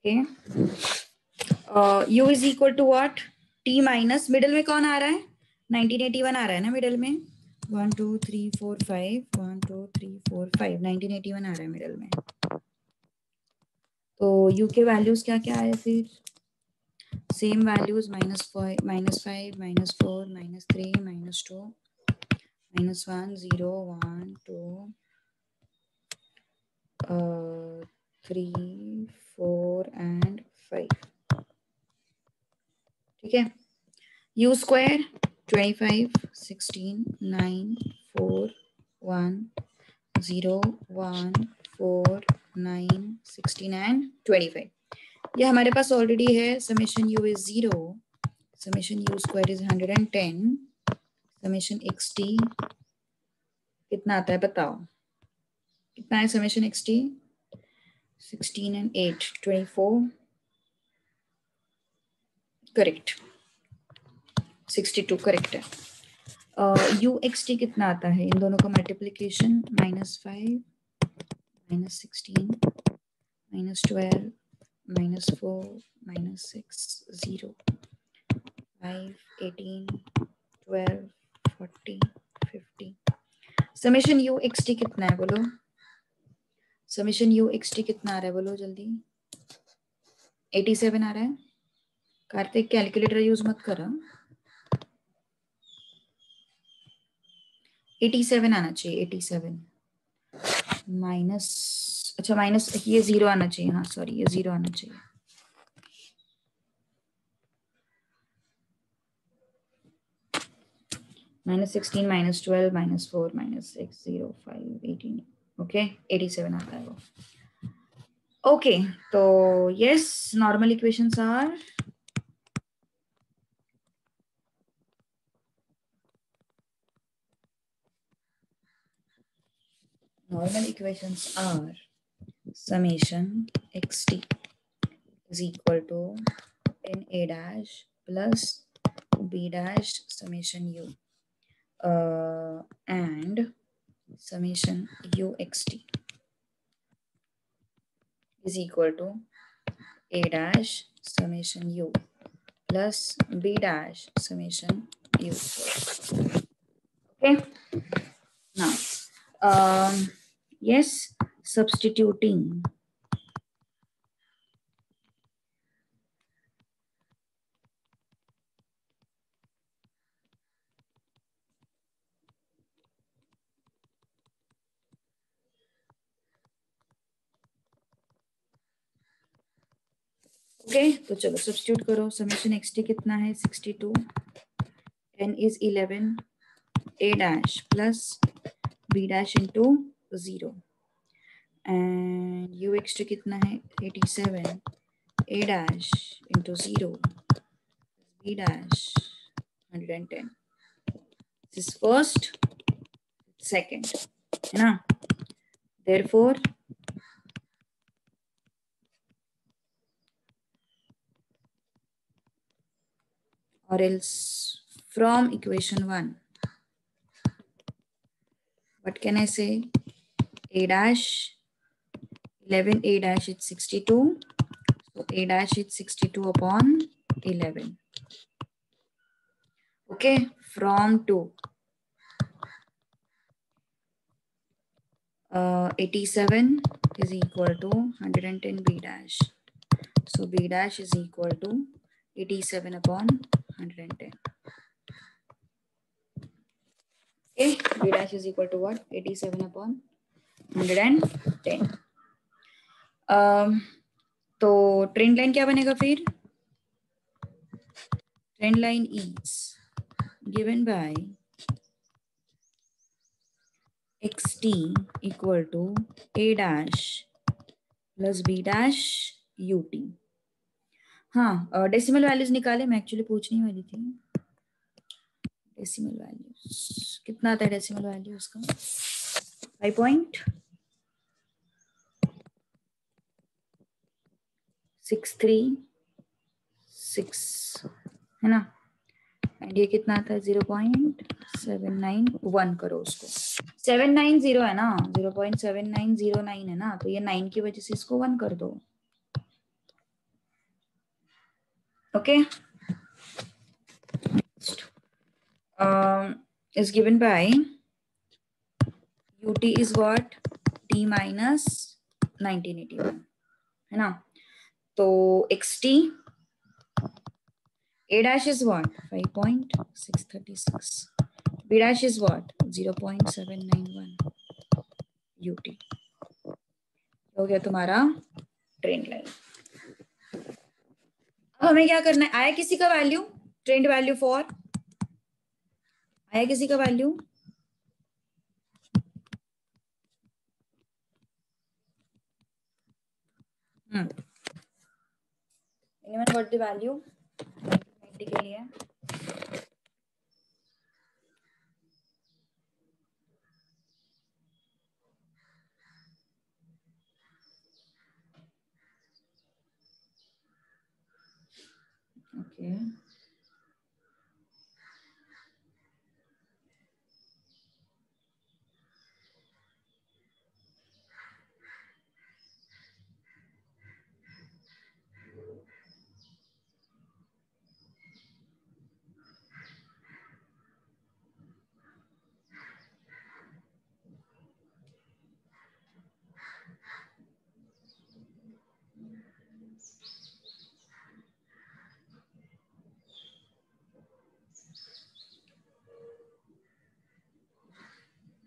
Okay, u is equal to what, t minus, middle में कौन आ रहा है, 1981 आ रहा है ना मिडिल में, 1 2 3 4 5, 1 2 3 4 5, 1981 आ रहा है मिडिल में। तो u के वैल्यूज क्या क्या आए फिर, सेम वैल्यूज, -5 -5 -4 -3 -2 -1 0 1 2 3 4 एंड 5। ठीक है, u स्क्वायर 25 16 9 4 1 0 1 4 9 16 एंड 25। ये हमारे पास ऑलरेडी है। Summation u is 0, summation u square is 110, summation xt कितना आता है बताओ, कितना है summation xt, 16 and 8 24, correct, 62 correct है। uxt कितना आता है, इन दोनों का मल्टीप्लीकेशन, -5 -16 -12 -4 -6 0 5 18 12 40 50। समेशन uxt कितना है बोलो, समेशन uxt कितना आ रहा है बोलो जल्दी, 87 आ रहा है। कार्तिक कैलकुलेटर यूज मत करो, 87 आना चाहिए, 87 माइनस, अच्छा माइनस, ये 0 आना चाहिए, हाँ सॉरी ये 0 आना चाहिए। -16 -12 -4 -6 0 5 18, ओके 87 आता है वो। ओके, तो yes, normal equations are, normal equations are summation xt is equal to na dash plus b dash summation u and summation uxt is equal to a dash summation u plus b dash summation u. Okay, now yes, substituting okay तो चलो सब्स्टिट्यूट करो, समेशन xt कितना है 62, n is 11, a dash plus b dash into 0 and uxt कितना है 87, a dash into 0 b dash 110, this is first second है ना, therefore or else from equation 1 what can I say, a dash 11, a dash is 62, so a dash is 62 upon 11. Okay, from 2 87 is equal to 110 b dash, so b dash is equal to 87 upon 110. Okay, b dash is equal to what, 87 upon 110. तो ट्रेंड लाइन क्या बनेगा फिर, trend line is given by xt equal to a dash plus b dash ut। हाँ डेसिमल वैल्यूज निकाले, मैं एक्चुअली पूछने वाली थी डेसिमल वैल्यूज कितना आता है, डेसिमल वैल्यूज का 5.636 है ना, एंड ये कितना आता है 0.791 करो उसको, 790 है ना, 0.7909 है ना, तो ये 9 की वजह से इसको 1 कर दो, Okay. Is given by ut is what? t minus 1981 है ना. तो xt a dash is what? 5.636. b dash is what? 0.791 ut. हो गया तुम्हारा ट्रेंड लाइन. अब हमें क्या करना है? आया किसी का वैल्यू? ट्रेंड वैल्यू फॉर आया किसी का value? Anyone got the value 90 के लिए? Okay.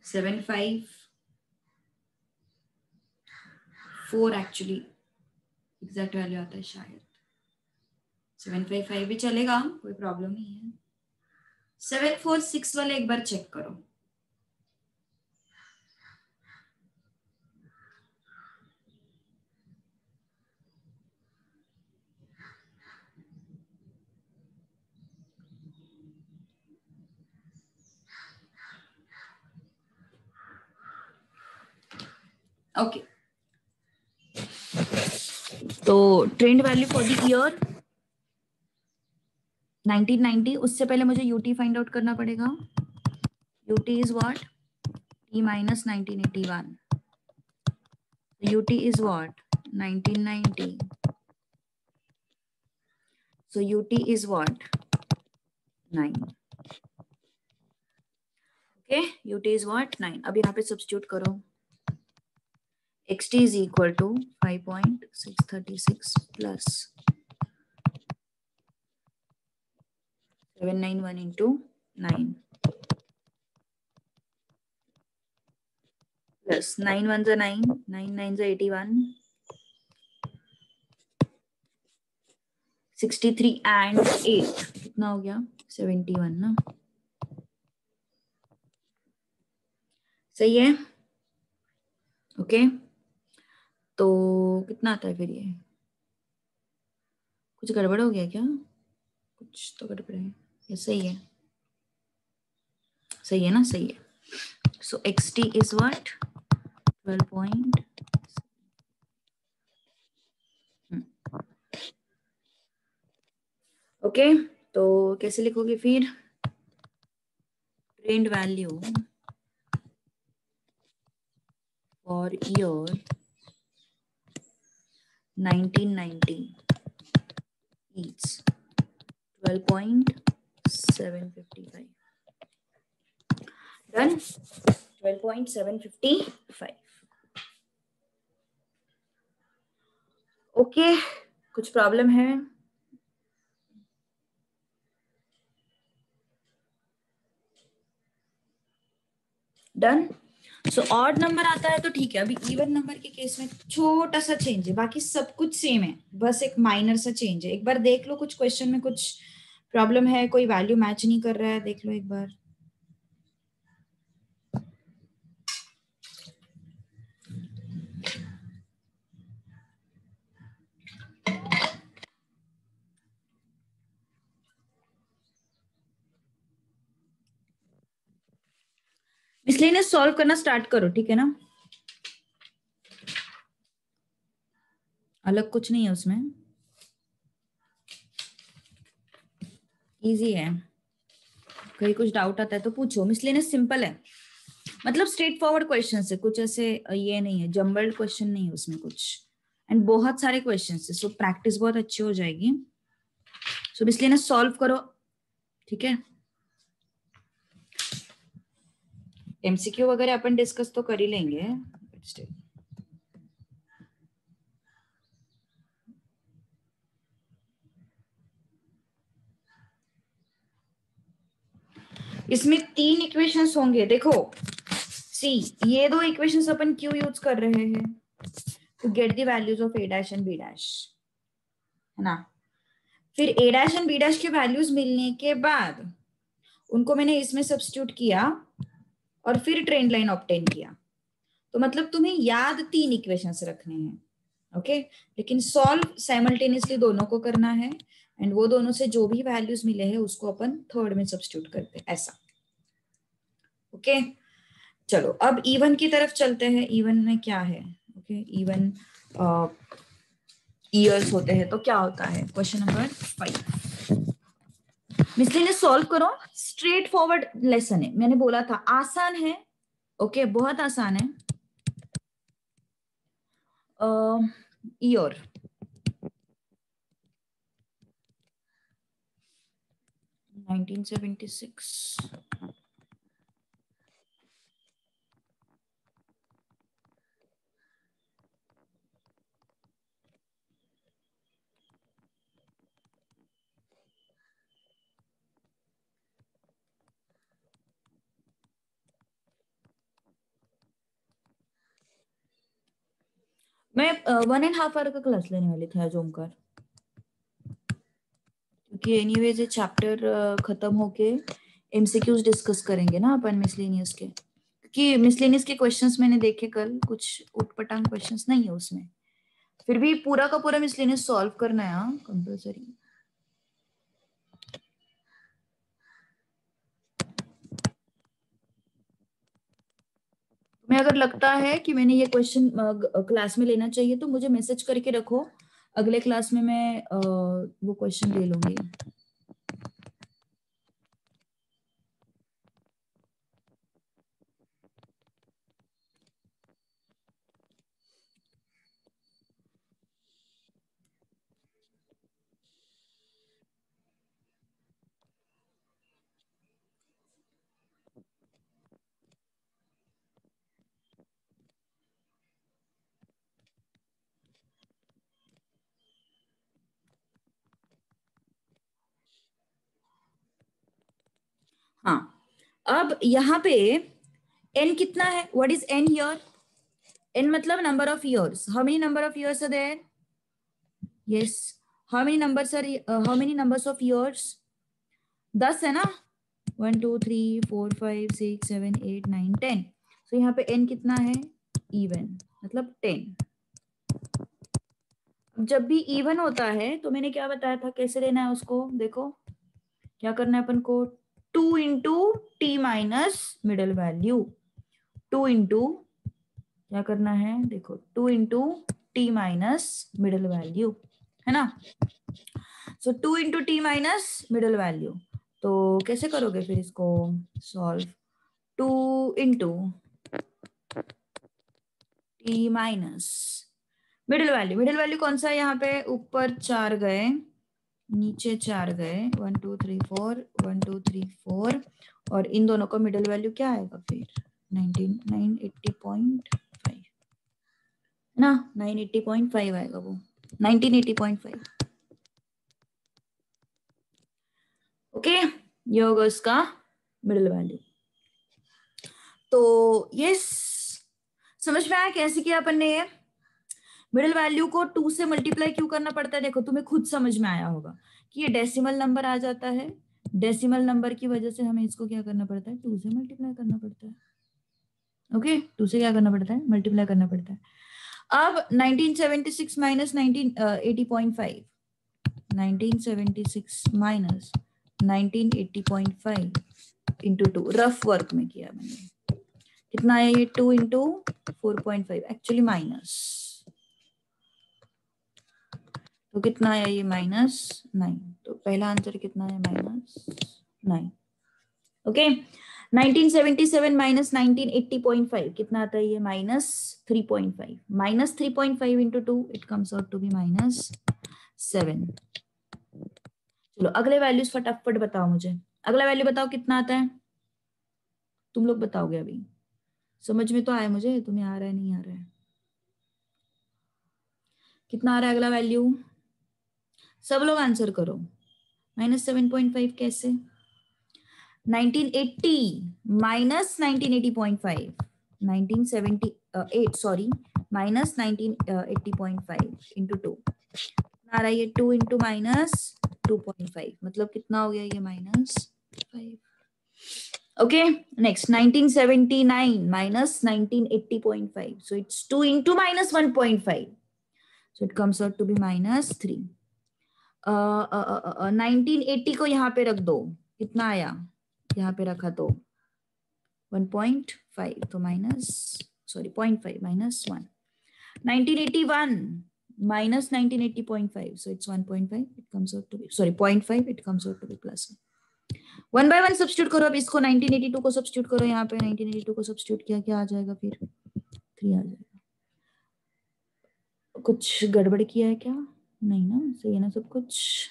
Seven five four actually exact value आता है शायद. 755 भी चलेगा, कोई प्रॉब्लम नहीं है. 746 वाले एक बार चेक करो. ओके. तो trend value for the year 1990. उससे पहले मुझे यूटी फाइंड आउट करना पड़ेगा. UT is what? T minus 1981. UT is what? 1990. So UT is what? 9. Okay. UT is what? 9. अब यहाँ पे सब्स्टिट्यूट करो. xt is equal to 5.636 plus 791 into 9 plus 9 ones are 9, 9 nines are 81, 63 and 8 कितना हो गया? 71 ना. सही है. ओके. तो कितना आता है फिर? ये कुछ गड़बड़ हो गया क्या? कुछ तो गड़बड़ है. ये सही है. सही है ना? सही है. सो xt इज व्हाट? 12. ओके. तो कैसे लिखोगे फिर? Trend value for year 1990 is 12.755. Done. 12.755. Okay. कुछ प्रॉब्लम है? डन. सो ऑड नंबर आता है तो ठीक है. अभी इवन नंबर के केस में छोटा सा चेंज है, बाकी सब कुछ सेम है, बस एक माइनर सा चेंज है. एक बार देख लो कुछ क्वेश्चन में कुछ प्रॉब्लम है, कोई वैल्यू मैच नहीं कर रहा है, देख लो एक बार. इसलिए इन्हें सॉल्व करना स्टार्ट करो. ठीक है ना? अलग कुछ नहीं है उसमें, इजी है. कहीं कुछ डाउट आता है तो पूछो. मिसलेनियस सिंपल है, मतलब स्ट्रेट फॉरवर्ड क्वेश्चन है. कुछ ऐसे ये नहीं है, जम्बल्ड क्वेश्चन नहीं है उसमें कुछ, एंड बहुत सारे क्वेश्चन है. सो प्रैक्टिस बहुत अच्छी हो जाएगी. सो इसलिए ना सॉल्व करो, ठीक है। एमसीक्यू वगैरह अपन डिस्कस तो कर ही लेंगे। इसमें 3 इक्वेशंस होंगे, देखो सी, ये 2 इक्वेशंस अपन क्यों यूज कर रहे हैं, to get the values of A dash and B dash, है ना। फिर A dash and B dash के वैल्यूज मिलने के बाद उनको मैंने इसमें सब्स्टिट्यूट किया और फिर ट्रेंड लाइन ऑब्टेन किया। तो मतलब तुम्हें याद 3 इक्वेशंस रखने हैं, ओके। लेकिन सॉल्व साइमल्टेनियसली दोनों को करना है, एंड वो दोनों से जो भी वैल्यूज मिले हैं उसको अपन थर्ड में सब्स्टिट्यूट करते हैं, ऐसा, ओके। चलो अब इवन की तरफ चलते हैं। इवन में क्या है, ओके, इवन ईयर्स होते हैं तो क्या होता है, क्वेश्चन नंबर 5। मिसलिनियस सॉल्व करो, स्ट्रेट फॉरवर्ड लेसन है, मैंने बोला था आसान है, ओके, बहुत आसान है। ईयर 1976, मैं 1.5 आवर का क्लास लेने वाली थी आज ओमकार, क्योंकि एनीवेज ये चैप्टर खत्म होके एमसीक्यूज डिस्कस करेंगे ना अपन मिसलेनियस के, क्योंकि मिसलेनियस के क्वेश्चंस मैंने देखे कल, कुछ उटपटांग क्वेश्चंस नहीं है उसमें, फिर भी पूरा का पूरा मिसलेनियस सॉल्व करना है कंपल्सरी। तुम्हें अगर लगता है कि मैंने ये क्वेश्चन क्लास में लेना चाहिए तो मुझे मैसेज करके रखो, अगले क्लास में मैं वो क्वेश्चन ले लूंगी। हाँ, अब यहाँ पे n कितना है, what is n here, n मतलब number of years, how many number of years are there, yes, how many numbers are, how many numbers of years, 10 है ना, 1 2 3 4 5 6 7 8 9 10। तो यहाँ पे n कितना है, इवन, मतलब 10। जब भी इवन होता है तो मैंने क्या बताया था कैसे लेना है उसको, देखो क्या करना है अपन को, 2 into T minus middle value, 2 into क्या करना है, देखो 2 into T minus middle value, है ना। सो 2 into T minus middle value, तो कैसे करोगे फिर इसको solve, 2 into T minus middle value, middle value कौन सा है यहाँ पे, ऊपर 4 गए नीचे 4 गए, 1 2 3 4 1 2 3 4, और इन दोनों का मिडल वैल्यू क्या आएगा फिर 980.5 ना, 980.5 आएगा वो, 1980.5, ओके। ये होगा उसका मिडल वैल्यू। तो यस, समझ में आया कैसे किया अपन ने ये, मिडिल वैल्यू को 2 से मल्टीप्लाई क्यों करना पड़ता है, देखो तुम्हें खुद समझ में आया होगा कि ये डेसिमल नंबर आ जाता है, डेसिमल नंबर की वजह से हमें इसको क्या करना पड़ता है, 2 से मल्टीप्लाई करना पड़ता है, ओके, 2 से क्या करना पड़ता है, मल्टीप्लाई करना पड़ता है। अब 1976 minus 1980.5, 1976 minus 1980.5 into 2, rough work में किया मैंने, कितना है ये, 2 इंटू 4.5, एक्चुअली माइनस, तो कितना है ये, -9, तो पहला आंसर कितना है, -9, ओके। 1977 माइनस 1980.5 कितना आता है ये, -3.5, -3.5 into 2, it comes out to be -7। चलो अगले वैल्यूज फटाफट बताओ मुझे। अगला वैल्यू बताओ कितना आता है, तुम लोग बताओगे अभी। समझ में तो आया मुझे, तुम्हें आ रहा है नहीं आ रहा है? कितना आ रहा है अगला वैल्यू? सब लोग आंसर करो। -7.5 कैसे? 1980 माइनस 1980.5, 1978 सॉरी, माइनस 1980.5 इंटू 2 आ रहा है ये 2 इंटू -2.5, मतलब कितना हो गया ये -5। Okay next 1979 minus 1980.5, so it's 2 into -1.5, so it comes out to be -3। 1980 को यहाँ पे रख दो, कितना आया? यहाँ पे रखा तो 1.5, तो -0.5 -1। 1981 minus 1980.5, so it's 1.5, it comes out to be 0.5, it comes out to be +1। 1 by 1 substitute करो। अब इसको 1982 को सब्स्टिट्यूट करो, यहाँ पे 1982 को सब्स्टिट्यूट किया, क्या आ जाएगा फिर? 3 आ जाएगा। कुछ गड़बड़ किया है क्या? नहीं ना, सही है ना सब कुछ?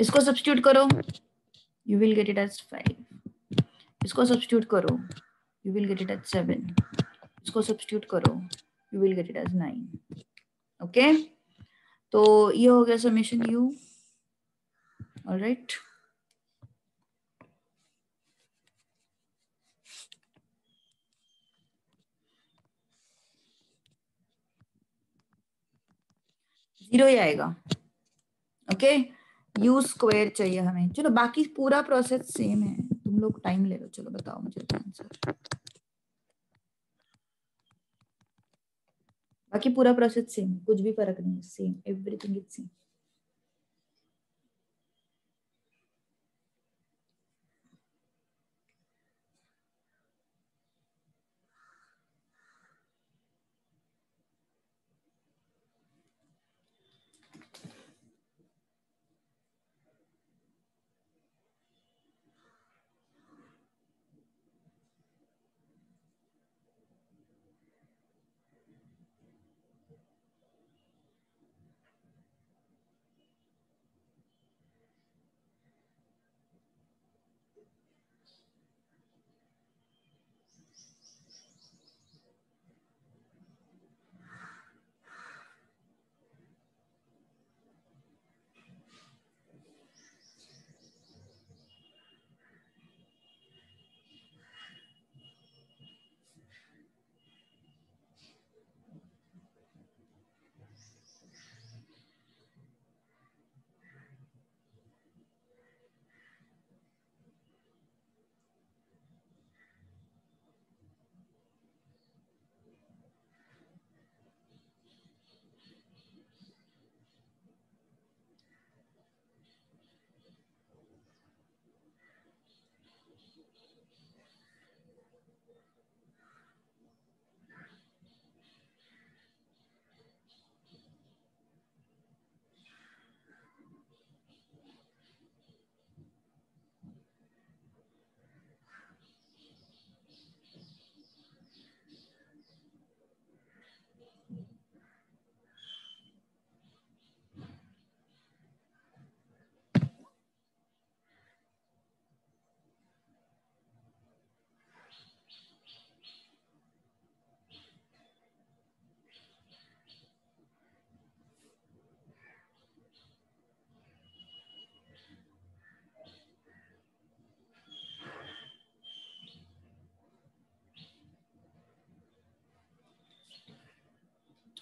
इसको सब्स्टिट्यूट करो, you will get it as 5। इसको सब्स्टिट्यूट करो, you will get it as 7। इसको सब्स्टिट्यूट करो, you will get it as 9। Okay तो ये हो गया समेशन u। ऑलराइट जीरो ही आएगा। ओके यू स्क्वायर चाहिए हमें। चलो बाकी पूरा प्रोसेस सेम है, तुम लोग टाइम ले लो। चलो बताओ मुझे आंसर। बाकी पूरा प्रोसेस सेम, कुछ भी फर्क नहीं है, same, everything is same.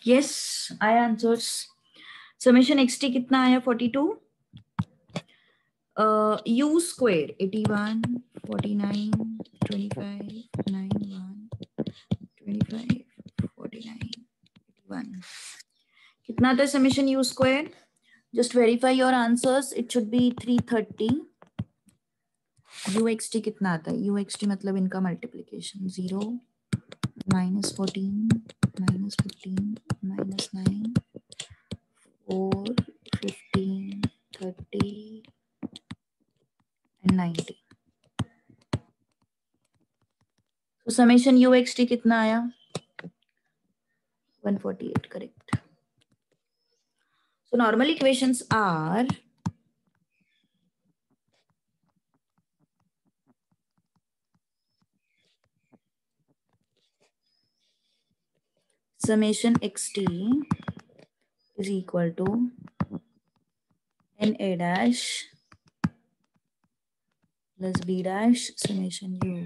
Yes आया आंसर्स। समेशन एक्सटी कितना आया? 42। यू स्क्वायर 81 49 25 91 25 49 81 कितना आता है summation u square? Just verify your answers, it should be 330। यूएक्सटी कितना आता है? यूएक्सटी मतलब इनका मल्टीप्लीकेशन, 0 -14 -15 -9 4 15 30 and 90। तो समेशन यूएक्सटी कितना आया? 148 correct. So normal equations are summation xt is equal to n a dash plus b dash summation u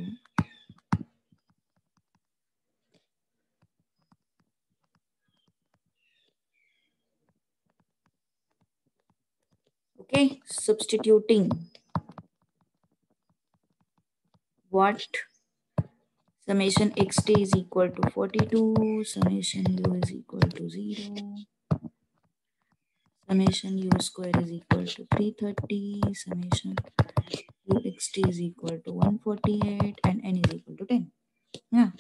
okay, substituting what summation xt is equal to 42, summation u is equal to 0, summation u square is equal to 330, summation uxt is equal to 148 and n is equal to 10. हाँ,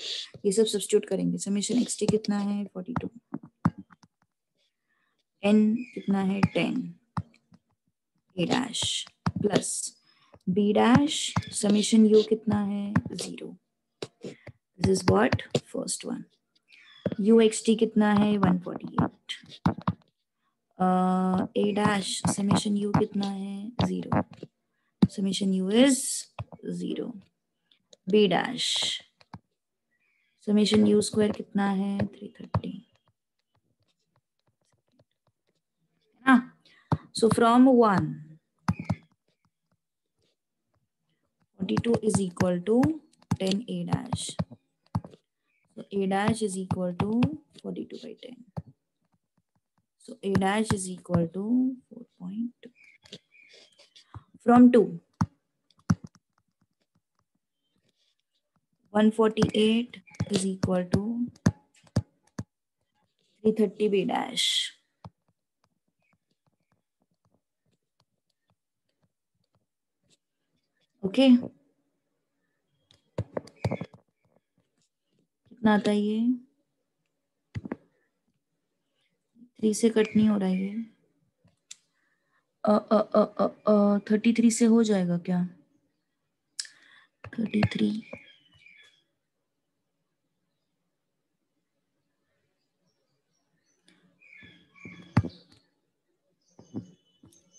ये सब सब्स्टिट्यूट करेंगे. समेशन xt कितना है 42, n कितना है 10, a dash plus b dash summation u कितना है 0. This is what first one. uxt कितना है 148. a dash समेशन u कितना है 0. Summation u is 0. b dash summation u square कितना है 330. हाँ, so from 1 42 is equal to 10 a dash. So a dash is equal to 42 by 10. So a dash is equal to 4.2. From 2, 148 is equal to 330 b dash. Okay. कितना आता है ये 3 से कट नहीं हो रहा है ये 33 से हो जाएगा क्या 33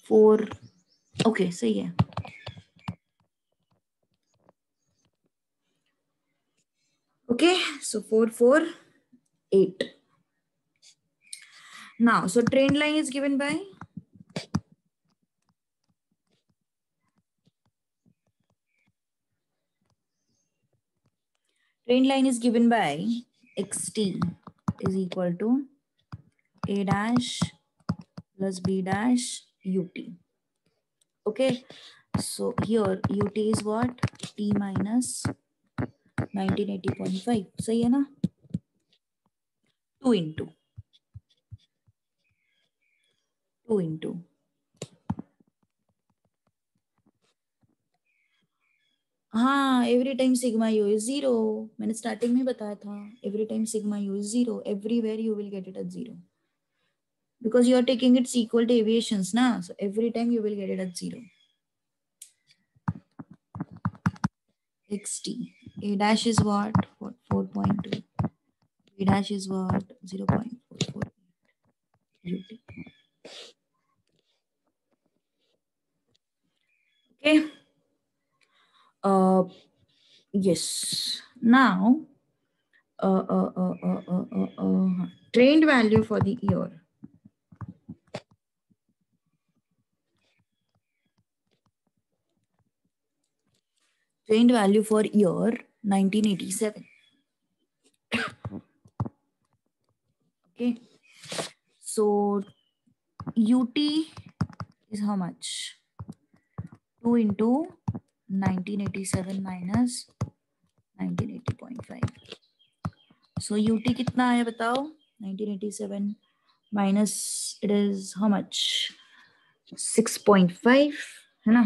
4 ओके सही है okay so 448 now so trend line is given by trend line is given by xt is equal to a dash plus b dash ut. Okay, so here ut is what t minus 1980.5 सही है ना 2 into हाँ every time sigma you is 0 मैंने स्टार्टिंग में बताया था every time sigma you is 0 everywhere you will get it at 0 because you are taking its equal deviations na so every time you will get it at 0. xt a dash is what 4.2 b dash is what 0.44 ut. Okay yes now trained value for the year trained value for year 1987. Okay so ut is how much 2 into 1987 minus 1980.5 so ut कितना है बताओ 1987 minus it is how much 6.5 है ना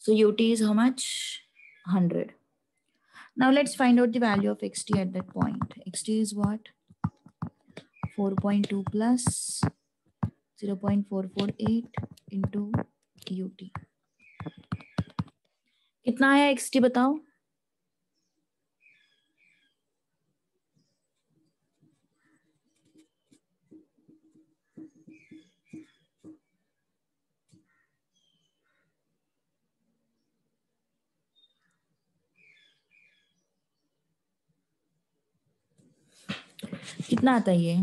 so ut is how much 100. Now let's find out the value of xt at that point. Xt is what 4.2 plus 0.448 into ut. कितना आया XT बताओ। कितना आता है ये?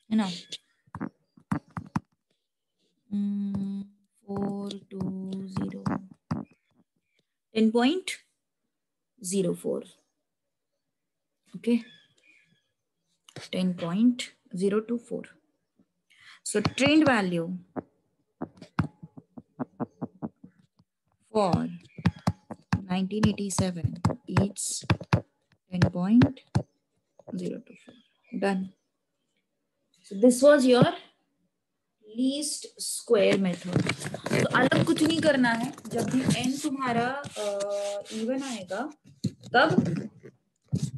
है ना 420 10.04 okay 10.024. So trend value for 1987 is 10.024. Done. So this was your least square method. तो अलग कुछ नहीं करना है, जब भी n तुम्हारा इवन आएगा तब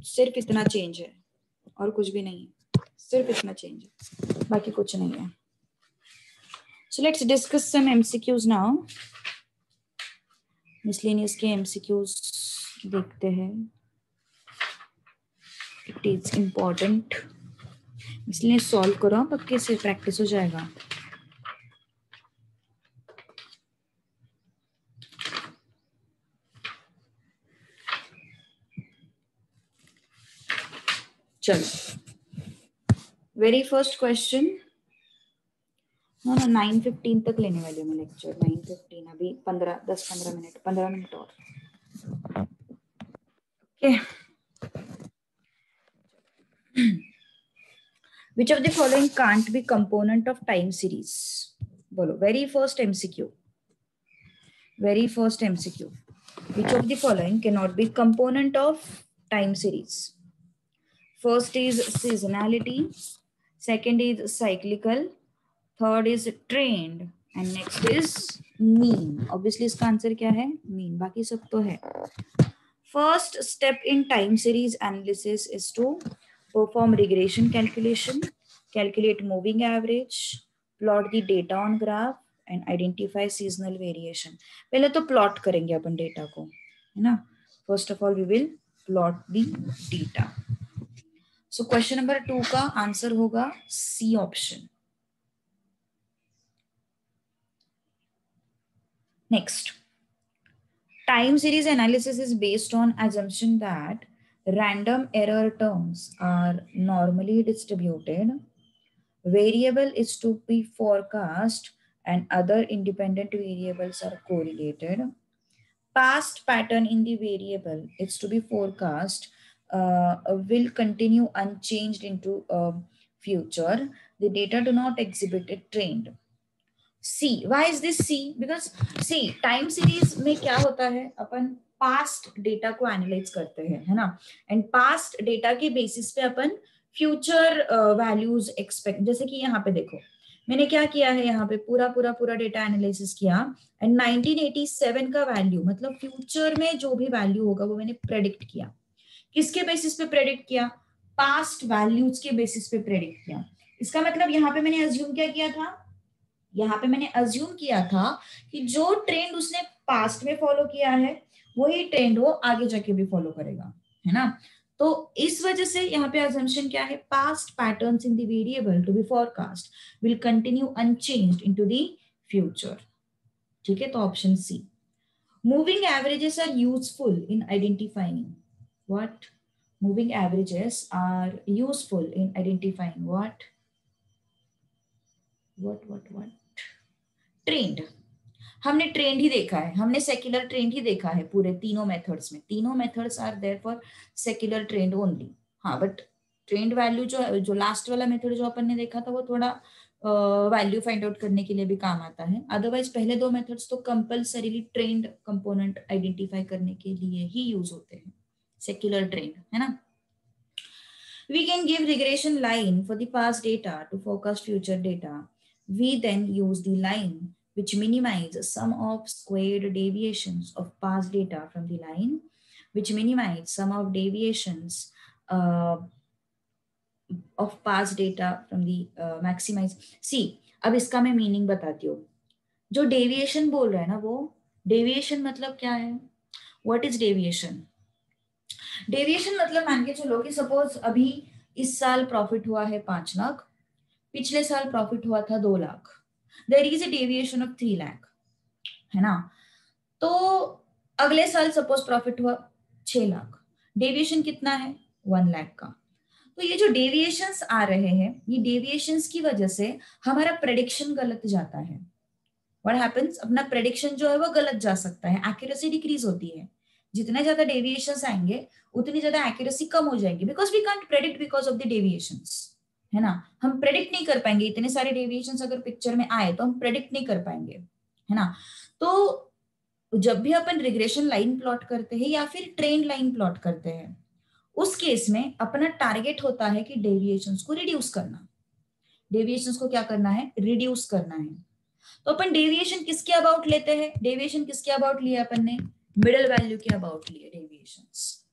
सिर्फ इतना चेंज है और कुछ भी नहीं है, सिर्फ इतना चेंज है, बाकी कुछ नहीं है। So let's discuss some MCQs now. Miscellaneous के एमसीक्यूज देखते हैं, इट इज इम्पोर्टेंट, इसलिए सॉल्व करो, पक्के से प्रैक्टिस हो जाएगा। चलो वेरी फर्स्ट क्वेश्चन, नो 9:15 तक लेने वाली हूँ मैं लेक्चर। 9:15 अभी 10-15 मिनट, 15 मिनट और। Okay Which of the following can't be component of time series? बोलो very first MCQ. Very first MCQ. Which of the following cannot be component of time series? First is seasonality, second is cyclical, third is trend, and next is mean. Obviously इसका आंसर क्या है? Mean. बाकी सब तो है। First step in time series analysis is to perform regression calculation, calculate moving average, plot the data on graph, and identify seasonal variation. पहले तो plot करेंगे अपन data को, है ना? First of all, we will plot the data. So question number 2 का आंसर होगा C option. Next, time series analysis is based on assumption that random error terms are normally distributed, variable is to be forecast, and other independent variables are correlated. Past pattern in the variable is to be forecast will continue unchanged into future. The data do not exhibit a trend. C. Why is this C? Because see, time series में क्या होता है, अपन पास्ट डेटा को एनालाइज करते हैं, है ना, एंड पास्ट डेटा के बेसिस पे अपन फ्यूचर वैल्यूज एक्सपेक्ट, जैसे कि यहाँ पे देखो मैंने क्या किया है, यहाँ पे पूरा पूरा पूरा डेटा एनालिसिस किया एंड 1987 का वैल्यू मतलब फ्यूचर में जो भी वैल्यू होगा वो मैंने प्रेडिक्ट किया। किसके बेसिस पे प्रेडिक्ट किया? पास्ट वैल्यूज के बेसिस पे प्रेडिक्ट किया। इसका मतलब यहाँ पे मैंने अज्यूम क्या किया था, यहाँ पे मैंने अज्यूम किया था कि जो ट्रेंड उसने पास्ट में फॉलो किया है वही ट्रेंड वो आगे जाके भी फॉलो करेगा, है ना। तो इस वजह से यहाँ पे अजम्पशन क्या है, past patterns in the variable to be forecast will continue unchanged into the future. ठीक है, तो option C. Moving averages are useful in identifying what? Moving averages are useful in identifying what? Trend. हमने ट्रेंड ही देखा है, हमने सेक्युलर ट्रेंड ही देखा है पूरे तीनों मेथड्स में। तीनों methods are there for secular trend only. हाँ, बट ट्रेंड वैल्यू जो लास्ट वाला मेथड जो अपन ने देखा था वो थोड़ा वैल्यू फाइंड आउट करने के लिए भी काम आता है। अदरवाइज पहले दो मेथड्स तो कंपल्सरीली ट्रेंड कंपोनेंट आइडेंटिफाई करने के लिए ही यूज होते हैं, सेक्युलर ट्रेंड, है ना। We can give regression line for the past data to forecast future data. We then use the line which minimize sum of squared deviations of past data from the line, which minimize sum of deviations of past data from the maximize. See, अब इसका मैं मीनिंग बताती हूँ. जो डेविएशन बोल रहा है ना, वो डेविएशन मतलब क्या है? What is deviation? डेविएशन मतलब मान के चलो कि सपोज अभी इस साल प्रॉफिट हुआ है 5 लाख, पिछले साल प्रॉफिट हुआ था 2 lakh, there is a deviation of 3 lakh, है ना? तो अगले साल सपोज प्रॉफिट हुआ 6 लाख, डेविएशन कितना है? 1 लाख का. तो ये जो डेविएशंस आ रहे हैं, ये डेविएशंस की वजह से हमारा प्रेडिक्शन गलत जाता है. What happens? अपना प्रेडिक्शन जो है वो गलत जा सकता है, एक्यूरेसी डिक्रीज होती है. जितने ज्यादा डेविएशंस आएंगे उतनी ज्यादा एक्यूरेसी कम हो जाएगी, because we can't predict because of the deviations, है ना? हम प्रेडिक्ट नहीं कर पाएंगे. इतने सारे डेविएशंस अगर पिक्चर में आए तो हम प्रेडिक्ट नहीं कर पाएंगे, है ना? तो जब भी अपन रिग्रेशन लाइन प्लॉट करते हैं या फिर ट्रेंड लाइन प्लॉट करते हैं, उस केस में अपना टारगेट होता है कि डेविएशंस को रिड्यूस करना. डेविएशंस को क्या करना है? रिड्यूस करना है. तो अपन डेविएशन किसके अबाउट लेते हैं? डेविएशन किसके अबाउट लिया अपन ने? मिडल वैल्यू के अबाउट लिए डेविएशंस.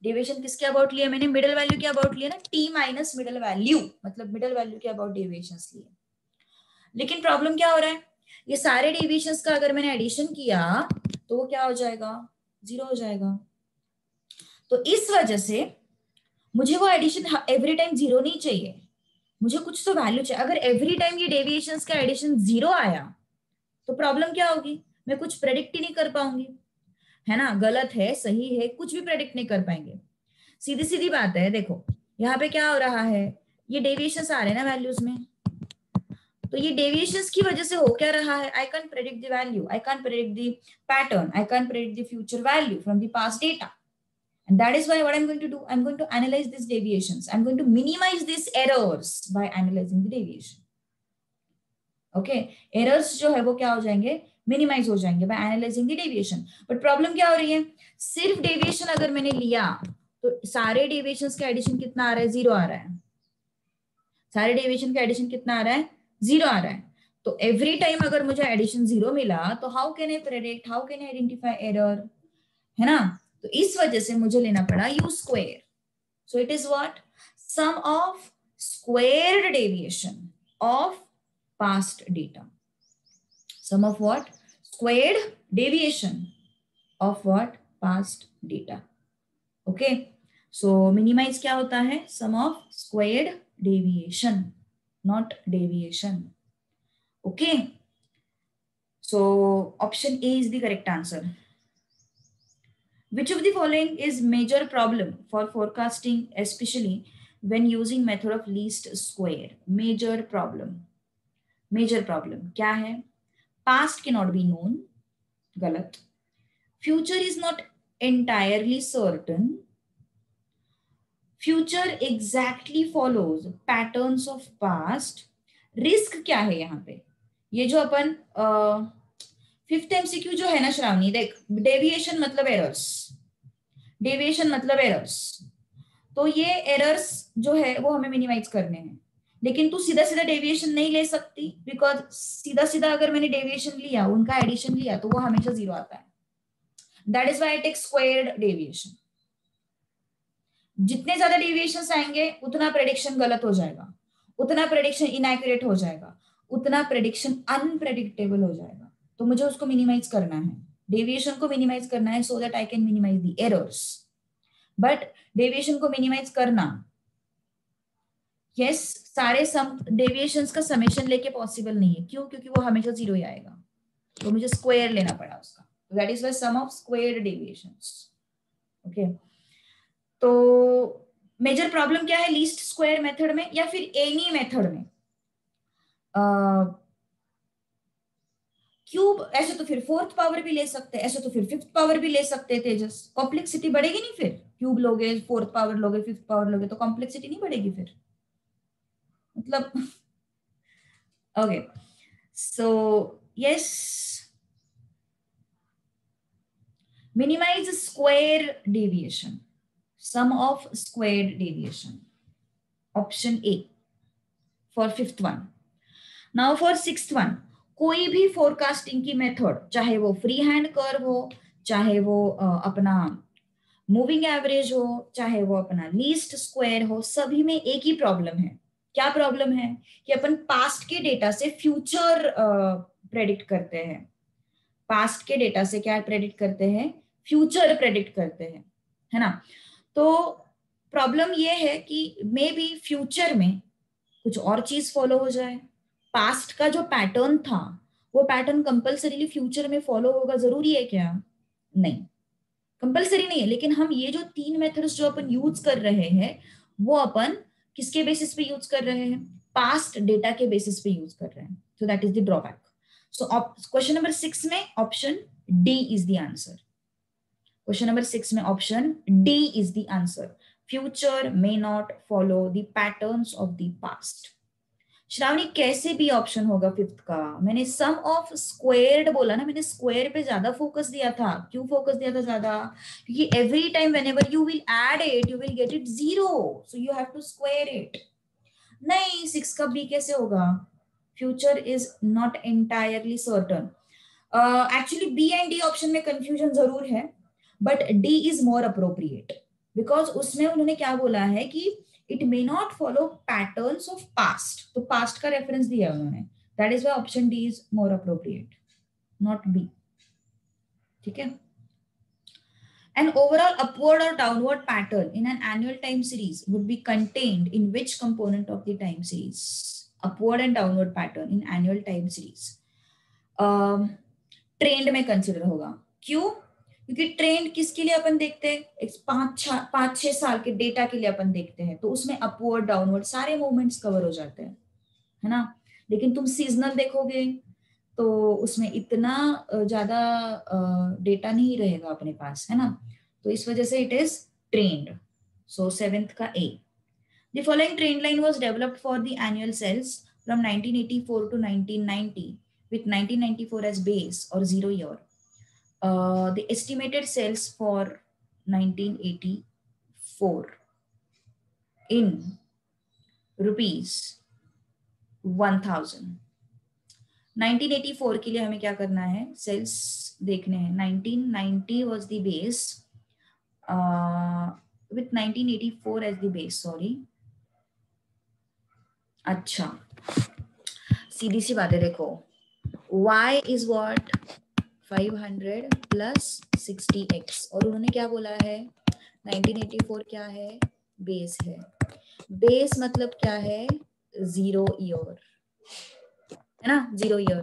डेविएशन किसके अबाउट लिया मैंने? मिडल वैल्यू के अबाउट लिया ना. टी माइनस मिडल वैल्यू, मतलब मिडल वैल्यू के अबाउट डेविएशंस लिए. लेकिन प्रॉब्लम क्या हो रहा है? ये सारे डेविएशंस का अगर मैंने एडिशन किया तो वो क्या हो जाएगा? 0 हो जाएगा. तो इस वजह से मुझे वो एडिशन एवरी टाइम 0 नहीं चाहिए, मुझे कुछ तो वैल्यू चाहिए. अगर एवरी टाइम ये डेविएशंस का एडिशन 0 आया तो प्रॉब्लम क्या होगी? मैं कुछ प्रेडिक्ट ही नहीं कर पाऊंगी, है ना? गलत है, सही है, कुछ भी प्रेडिक्ट नहीं कर पाएंगे. सीधी सीधी बात है. देखो यहाँ पे क्या हो रहा है, ये डेविएशंस आ रहे हैं ना वैल्यूज में, तो ये डेविएशंस की वजह से हो क्या रहा है? I can predict the value, I can predict the pattern, I can predict the future value from the past data. And that is why what I'm going to do, I'm going to analyze these deviations. I'm going to minimize these errors by analyzing the deviation. Okay, errors जो है वो क्या हो जाएंगे? मिनिमाइज हो जाएंगे by analyzing the deviation. But problem क्या हो रही है? सिर्फ डेविएशन अगर मैंने लिया तो सारे डेविएशंस का एडिशन कितना आ रहा है? 0 आ रहा है. सारे डेविएशन का एडिशन कितना आ रहा है? 0 आ रहा है. तो एवरी टाइम अगर मुझे एडिशन 0 मिला तो how can I predict, how can I identify error, है ना? तो इस वजह से मुझे लेना पड़ा u square. So it is what? Sum of squared deviation of past data. Sum of what? Squared deviation of what? Past data. Okay, so minimize क्या होता है? Sum of squared deviation, not deviation. Okay, so option A is the correct answer. Which of the following is major problem for forecasting, especially when using method of least square? Major problem. Major problem क्या है? Past cannot be known. गलत. Future is not entirely certain. Future exactly follows patterns of past. Risk क्या है यहाँ पे? ये जो अपन 5th MCQ जो है ना श्रावणी, देख, डेविएशन मतलब एरर्स, डेविएशन मतलब एरर्स. तो ये एरर्स जो है वो हमें मिनिमाइज करने हैं. लेकिन तू सीधा सीधा डेविएशन नहीं ले सकती, बिकॉज सीधा सीधा अगर मैंने डेविएशन लिया, उनका एडिशन लिया, तो वो हमेशा 0 आता है. That is why I take squared deviation. जितने ज्यादा डेविएशंस आएंगे उतना प्रेडिक्शन गलत हो जाएगा, उतना प्रेडिक्शन इनएक्यूरेट हो जाएगा, उतना प्रेडिक्शन अनप्रेडिक्टेबल हो जाएगा. तो मुझे उसको मिनिमाइज करना है, डेविएशन को मिनिमाइज करना है, so that I can minimize the errors. But deviation को मिनिमाइज करना, यस, सारे सम डेविएशंस का समेशन लेके पॉसिबल नहीं है. क्यों? क्योंकि वो हमेशा 0 ही आएगा. तो मुझे स्क्वायर लेना पड़ा उसका. That is why sum of squared deviations. Okay, तो मेजर प्रॉब्लम क्या है? लीस्ट स्क्वायर मेथड में या फिर एनी मेथड में. क्यूब ऐसे तो फिर 4th पावर भी ले सकते, ऐसे तो फिर 5th पावर भी ले सकते थे. जस्ट कॉम्प्लेक्सिटी बढ़ेगी नहीं. फिर क्यूब लोगे, 4th पावर लोगे, 5th पावर लोगे, तो कॉम्प्लेक्सिटी नहीं बढ़ेगी फिर, मतलब. Okay, so yes, minimize square deviation, sum of squared deviation. Option A for 5th one. Now for 6th one, कोई भी फोरकास्टिंग की मेथड, चाहे वो फ्री हैंड कर्व हो, चाहे वो अपना मूविंग एवरेज हो, चाहे वो अपना लीस्ट स्क्वायर हो, सभी में एक ही प्रॉब्लम है। क्या प्रॉब्लम है? कि अपन पास्ट के डेटा से फ्यूचर प्रेडिक्ट करते हैं। पास्ट के डेटा से क्या प्रेडिक्ट करते हैं? फ्यूचर प्रेडिक्ट करते हैं, है ना। तो प्रॉब्लम ये है कि मे बी फ्यूचर में कुछ और चीज फॉलो हो जाए। पास्ट का जो पैटर्न था वो पैटर्न कंपल्सरीली फ्यूचर में फॉलो होगा, जरूरी है क्या? नहीं, कंपल्सरी नहीं है। लेकिन हम ये जो 3 मेथड्स जो अपन यूज कर रहे हैं वो अपन किसके बेसिस पे यूज कर रहे हैं? पास्ट डेटा के बेसिस पे यूज कर रहे हैं। So that is the drawback. So question number 6 में option D is the answer. Question number 6 में option D is the answer. Future may not follow the patterns of the past. Shravani कैसे भी ऑप्शन होगा 5th का? मैंने सम ऑफ स्क्वायर्ड बोला ना, मैंने स्क्वायर पे ज्यादा फोकस दिया था। क्यों फोकस दिया था ज्यादा? क्योंकि every time whenever you will add it you will get it 0, so you have to square it. नहीं, 6 का बी कैसे होगा? Future is not entirely certain. Actually B and D option में कंफ्यूजन जरूर है, but D is more appropriate because उसमें उन्होंने क्या बोला है कि it may not follow patterns of past. तो पास्ट का रेफरेंस दिया है उन्होंने, that is why option D is more appropriate, not be. ठीक है। An overall upward or downward pattern in an annual time series would be contained in which component of the time series? Upward and downward pattern in annual time series. Trend में कंसिडर होगा। क्यों? क्योंकि ट्रेंड किसके लिए अपन देखते हैं? 5-6 साल के डेटा के लिए अपन देखते हैं, तो उसमें अपवर्ड डाउनवर्ड सारे मूवमेंट्स कवर हो जाते हैं, है ना। लेकिन तुम सीजनल देखोगे तो उसमें इतना ज्यादा डेटा नहीं रहेगा अपने पास, है ना। तो इस वजह से it is trend. So 7th का ए। The following trend line was developed for the annual cells from 1984 to 1990 with 1994 as base or 0 year. The estimated sales for 1984 in rupees 1000. 1984 के लिए हमें क्या करना है? सेल्स देखने हैं। 1990 was the base with 1984 as the base. Sorry. अच्छा, सीधी सी बात है, देखो y is what? 500 plus 60x, और उन्होंने क्या बोला है? 1984 क्या है? बेस है। बेस मतलब क्या है? 0 ईयर, है ना, 0 ईयर।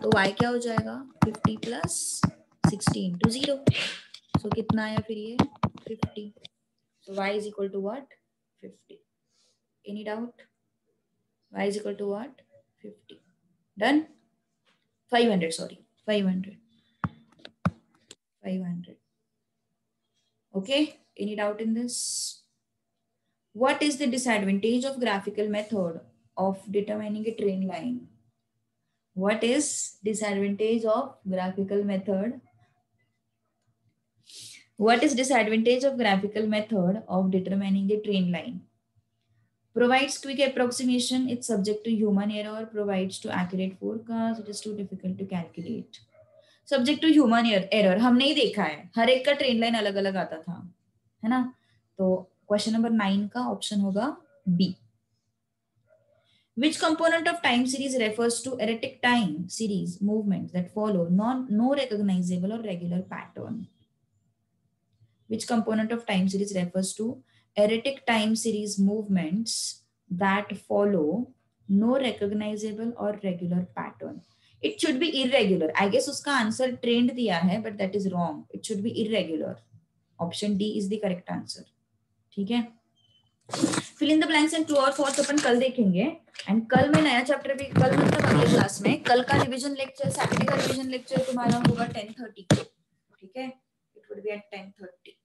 तो y क्या हो जाएगा? 50 plus 16 to 0। सो कितना आया फिर ये? 50। सो y is equal to what? 50। Any doubt? Y is equal to what? 50. Done? 500, sorry. 500. Okay? Any doubt in this? What is the disadvantage of graphical method of determining a trend line? What is disadvantage of graphical method? What is disadvantage of graphical method of determining the trend line? Provides quick approximation, it's subject to human error. Provides to accurate forecast, it is too difficult to calculate. Subject to human error हमने ही देखा है, हर एक का ट्रेंड लाइन अलग अलग आता था, है ना। तो क्वेश्चन नंबर 9 का ऑप्शन होगा B. Which component of time series refers to erratic time series movements that follow no recognizable or regular pattern? Which component of time series refers to erratic time series movements that follow no recognizable or regular pattern? It should be irregular. I guess उसका आंसर ट्रेंड दिया है, but that is wrong. It should be irregular. Option D is the correct answer. ठीक है। Fill in the blanks and true or false अपन कल देखेंगे। एंड कल में नया चैप्टर भी, कल मतलब अगले क्लास में, कल का रिवीजन लेक्चर, सैटरडे का रिवीजन लेक्चर तुम्हारा होगा 10:30 को। ठीक है, इट वुड बी एट 10:30।